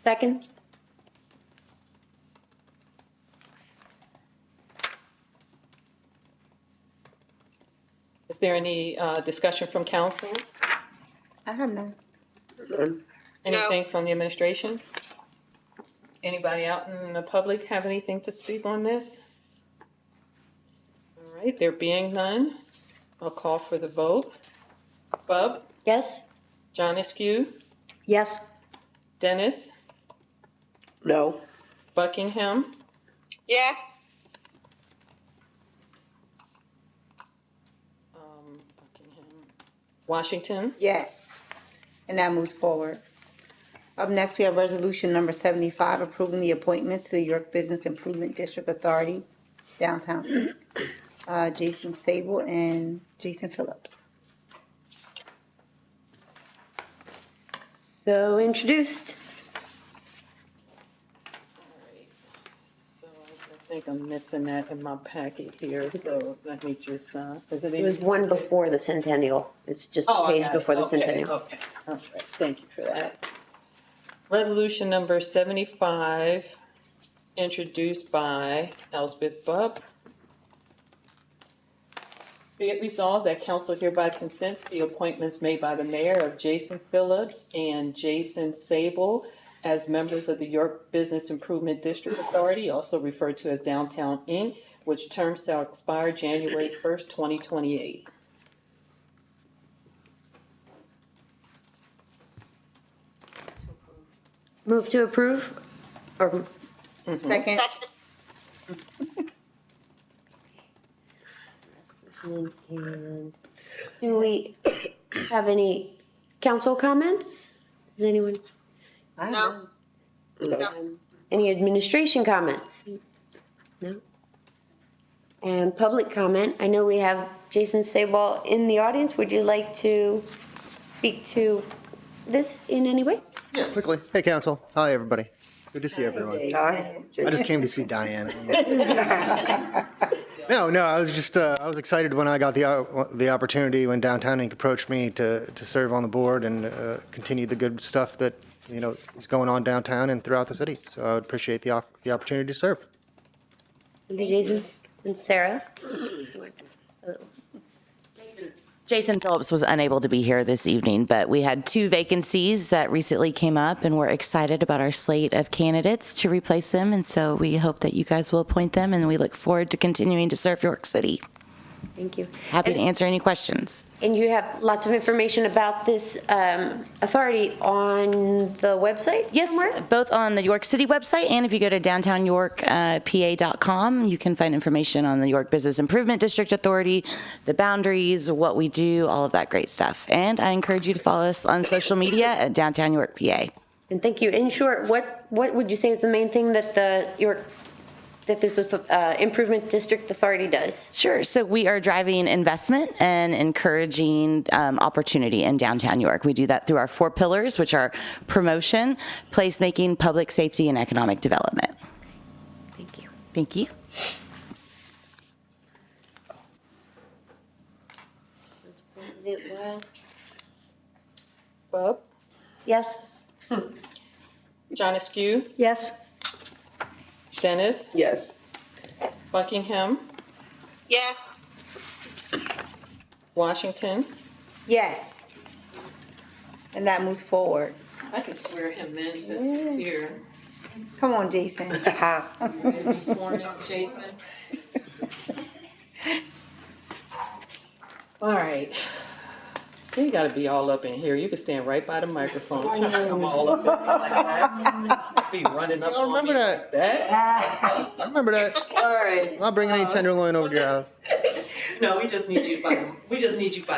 Second?
Is there any discussion from council?
I have none.
Anything from the administration? Anybody out in the public have anything to speak on this? All right, there being none, I'll call for the vote. Bub?
Yes?
John Askew?
Yes.
Dennis?
No.
Buckingham?
Yes.
Washington?
Yes. And that moves forward. Up next, we have resolution number 75, approving the appointments to the York Business Improvement District Authority downtown. Jason Sable and Jason Phillips.
So introduced.
So I think I'm missing that in my packet here, so let me just, is it?
It was one before the centennial. It's just
Oh,
a
I
page
got it.
before the
Okay,
centennial.
Okay, that's right. Thank you for that. Resolution number 75, introduced by Elspeth Bub. Be it resolved that council hereby consents the appointments made by the mayor of Jason Phillips and Jason Sable as members of the York Business Improvement District Authority, also referred to as Downtown Inc., which term shall expire January 1st, 2028.
Move to approve? Or
Second.
And do we have any council comments? Does anyone?
No?
Any administration comments? No? And public comment, I know we have Jason Sabal in the audience. Would you like to speak to this in any way?
Yeah, quickly. Hey, council. Hi, everybody. Good to see everyone. I just came to see Diane. No, I was just, I was excited when I got the opportunity when Downtown Inc. approached me to serve on the board and continue the good stuff that, is going on downtown and throughout the city. So I would appreciate the opportunity to serve.
Thank you, Jason. And Sarah?
Jason Phillips was unable to be here this evening, but we had 2 vacancies that recently came up, and we're excited about our slate of candidates to replace them. And so we hope that you guys will appoint them, and we look forward to continuing to serve York City.
Thank you.
Happy to answer any questions.
And you have lots of information about this authority on the website?
Yes,
somewhere?
both on the York City website, and if you go to downtownyorkpa.com, you can find information on the York Business Improvement District Authority, the boundaries, what we do, all of that great stuff. And I encourage you to follow us on social media at Downtown York PA.
And thank you. In short, what would you say is the main thing that this is the Improvement District Authority does?
Sure. So we are driving investment and encouraging opportunity in downtown York. We do that through our 4 pillars, which are promotion, placemaking, public safety, and economic development.
Thank you.
Thank you.
Bub?
Yes?
John Askew?
Yes?
Dennis?
Yes.
Buckingham?
Yes.
Washington?
Yes. And that moves forward.
I could swear him in since he's here.
Come on, Jason.
You ready to be sworn in, Jason? All right. You gotta be all up in here. You can stand right by the microphone. Try to come all up in here like that. Be running up on me like that.
I remember that.
All right.
I'm not bringing any tenderloin over to your house.
No, we just need you by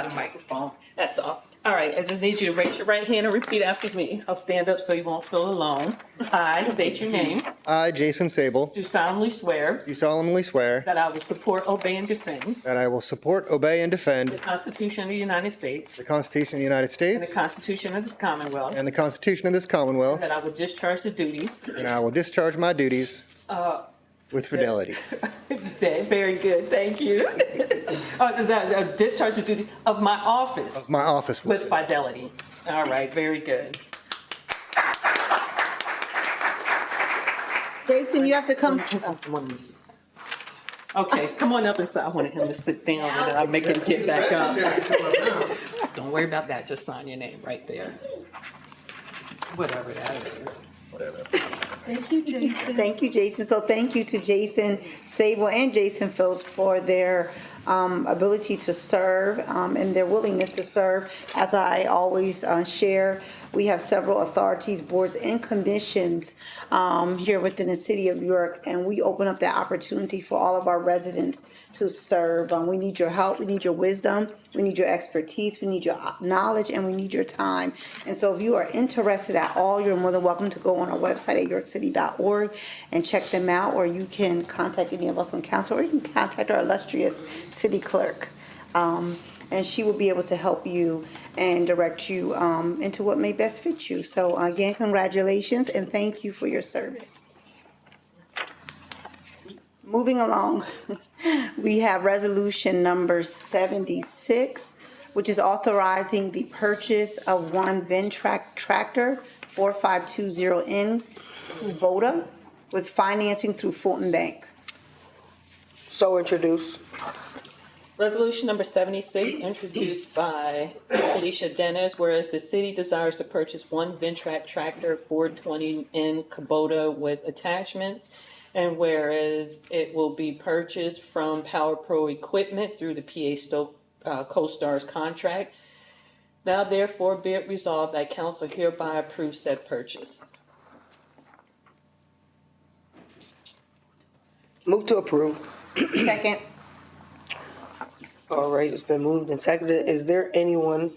the microphone. That's all. All right, I just need you to raise your right hand and repeat after me. I'll stand up so you won't feel alone. I state your name.
I, Jason Sable,
Do solemnly swear
do solemnly swear
that I will support, obey, and defend
that I will support, obey, and defend
the Constitution of the United States
the Constitution of the United
and the
States
Constitution of this Commonwealth,
and the Constitution of this Commonwealth,
that I will discharge the duties.
and I will discharge my duties with fidelity.
Very good, thank you. Discharge the duty of my office
Of my office
with fidelity. All right, very good.
Jason, you have to come.
Okay, come on up and start. I wanted him to sit down and then I'll make him get back up. Don't worry about that, just sign your name right there. Whatever that is. Thank you, Jason.
Thank you, Jason. So thank you to Jason Sable and Jason Phillips for their ability to serve and their willingness to serve. As I always share, we have several authorities, boards, and commissions here within the city of York, and we open up that opportunity for all of our residents to serve. We need your help, we need your wisdom, we need your expertise, we need your knowledge, and we need your time. And so if you are interested at all, you're more than welcome to go on our website at yorkcity.org and check them out, or you can contact any of us on council, or you can contact our illustrious city clerk. And she will be able to help you and direct you into what may best fit you. So again, congratulations and thank you for your service. Moving along, we have resolution number 76, which is authorizing the purchase of one Ventrac tractor 4520N Kubota with financing through Fulton Bank.
So introduced.
Resolution number 76, introduced by Felicia Dennis, whereas the city desires to purchase one Ventrac tractor 420N Kubota with attachments, and whereas it will be purchased from Power Pro Equipment through the CoStarz contract. Now therefore be it resolved that council hereby approves said purchase.
Move to approve.
Second.
All right, it's been moved and seconded. Is there anyone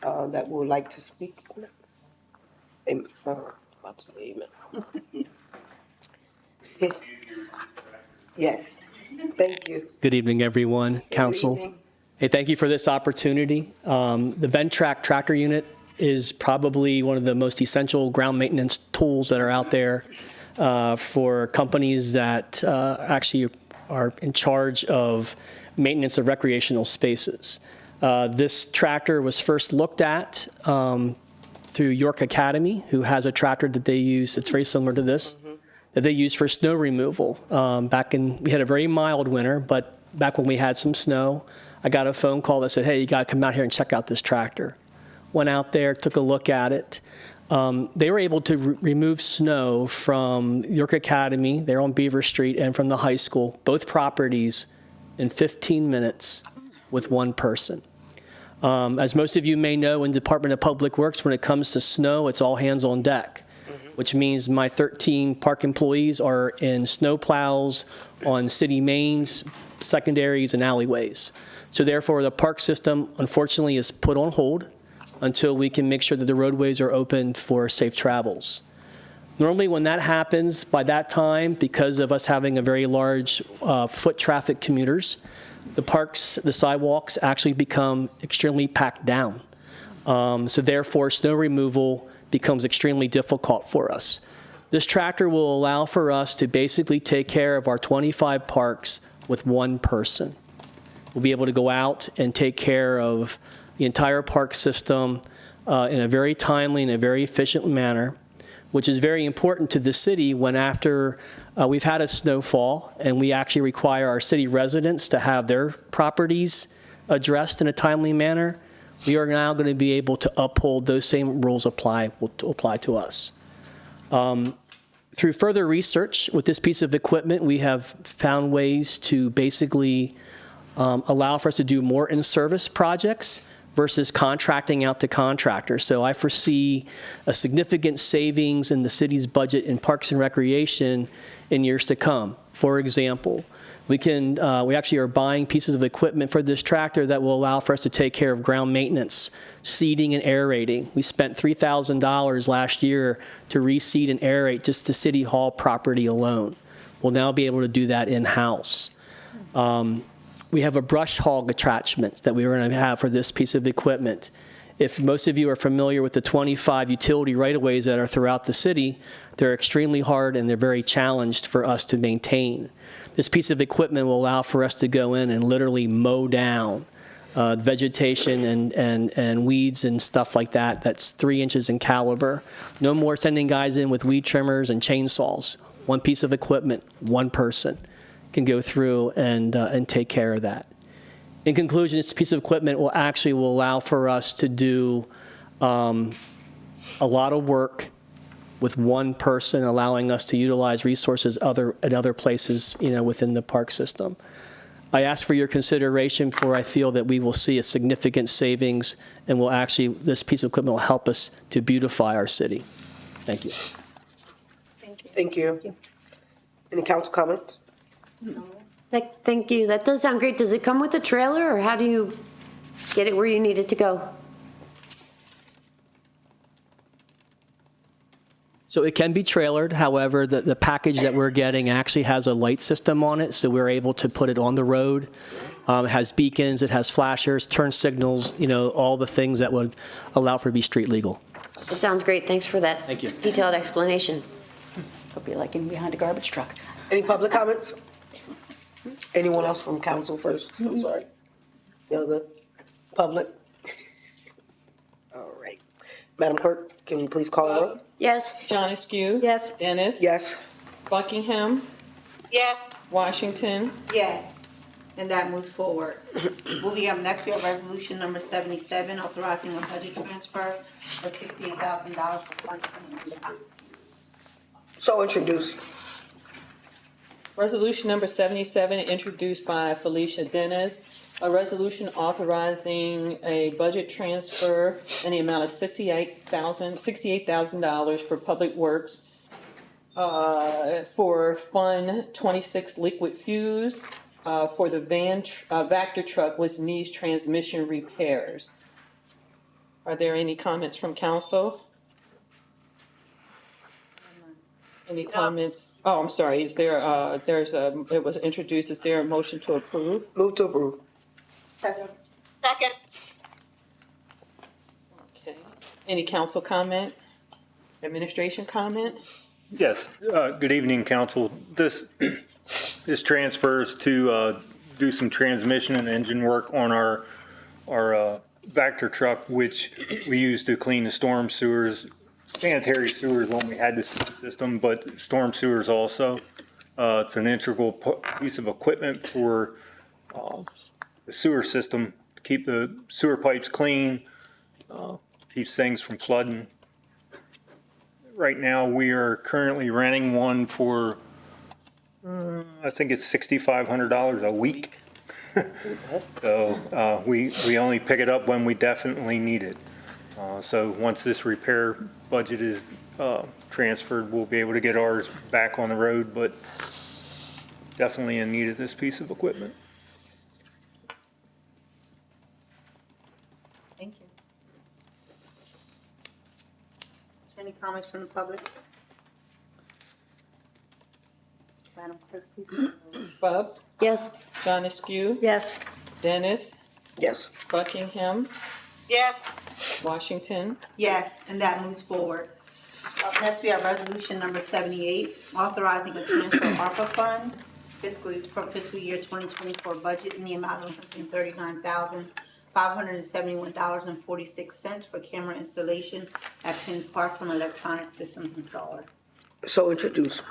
that would like to speak on it? About to say amen. Yes, thank you.
Good evening, everyone, council.
evening.
Hey, thank you for this opportunity. The Ventrac tractor unit is probably one of the most essential ground maintenance tools that are out there for companies that actually are in charge of maintenance of recreational spaces. This tractor was first looked at through York Academy, who has a tractor that they use that's very similar to this, that they use for snow removal. We had a very mild winter, but back when we had some snow, I got a phone call that said, hey, you got to come out here and check out this tractor. Went out there, took a look at it. They were able to remove snow from York Academy, there on Beaver Street, and from the high school, both properties, in 15 minutes with one person. As most of you may know, in Department of Public Works, when it comes to snow, it's all hands on deck, which means my 13 park employees are in snow plows on city mains, secondaries, and alleyways. So therefore, the park system, unfortunately, is put on hold until we can make sure that the roadways are open for safe travels. Normally when that happens, by that time, because of us having a very large foot traffic commuters, the parks, the sidewalks actually become extremely packed down. So therefore, snow removal becomes extremely difficult for us. This tractor will allow for us to basically take care of our 25 parks with one person. We'll be able to go out and take care of the entire park system in a very timely and a very efficient manner, which is very important to the city when after we've had a snowfall and we actually require our city residents to have their properties addressed in a timely manner, we are now going to be able to uphold those same rules apply to us. Through further research with this piece of equipment, we have found ways to basically allow for us to do more in-service projects versus contracting out to contractors. So I foresee a significant savings in the city's budget in parks and recreation in years to come. For example, we actually are buying pieces of equipment for this tractor that will allow for us to take care of ground maintenance, seeding and aerating. We spent $3,000 last year to reseed and aerate just the City Hall property alone. We'll now be able to do that in-house. We have a brush hog attachment that we were going to have for this piece of equipment. If most of you are familiar with the 25 utility right-of-ways that are throughout the city, they're extremely hard and they're very challenged for us to maintain. This piece of equipment will allow for us to go in and literally mow down vegetation and weeds and stuff like that that's 3 inches in caliber. No more sending guys in with weed trimmers and chainsaws. One piece of equipment, one person can go through and take care of that. In conclusion, this piece of equipment will allow for us to do a lot of work with one person, allowing us to utilize resources at other places, within the park system. I ask for your consideration for I feel that we will see a significant savings and this piece of equipment will help us to beautify our city. Thank you.
Thank you. Any council comments?
Thank you. That does sound great. Does it come with a trailer, or how do you get it where you need it to go?
So it can be trailered. However, the package that we're getting actually has a light system on it, so we're able to put it on the road. It has beacons, it has flashers, turn signals, all the things that would allow for it to be street legal.
It sounds great. Thanks for that
Thank you.
detailed explanation.
It'll be like in behind a garbage truck.
Any public comments? Anyone else from council first? I'm sorry. The other public? All right. Madam Clerk, can you please call the roll?
Yes.
John Askew.
Yes.
Dennis.
Yes.
Buckingham.
Yes.
Washington.
Yes. And that moves forward. Moving up next, we have resolution number 77, authorizing a budget transfer of $68,000 for Fund 2023.
So introduced.
Resolution number 77, introduced by Felicia Dennis, a resolution authorizing a budget transfer in the amount of $68,000 for Public Works for Fund 26 Liquid Fuse for the Vector truck which needs transmission repairs. Are there any comments from council? Any comments? Oh, I'm sorry, is there, it was introduced, is there a motion to approve?
Move to approve.
Second.
Okay. Any council comment? Administration comment?
Yes, good evening, council. This transfers to do some transmission and engine work on our Vector truck, which we use to clean the storm sewers, sanitary sewers when we had this system, but storm sewers also. It's an integral piece of equipment for the sewer system, to keep the sewer pipes clean, keeps things from flooding. Right now, we are currently renting one for, I think it's $6,500 a week. So we only pick it up when we definitely need it. So once this repair budget is transferred, we'll be able to get ours back on the road, but definitely in need of this piece of equipment.
Thank you. Is there any comments from the public? Madam Clerk, please. call the roll.
Bub?
Yes.
John Askew?
Yes.
Dennis?
Yes.
Buckingham?
Yes.
Washington?
Yes, and that moves forward. Up next, we have resolution number 78, authorizing a transfer of ARPA funds for fiscal year 2024 budget in the amount of $139,571.46 for camera installation at Penn Park from Electronic Systems Installer.
So introduced.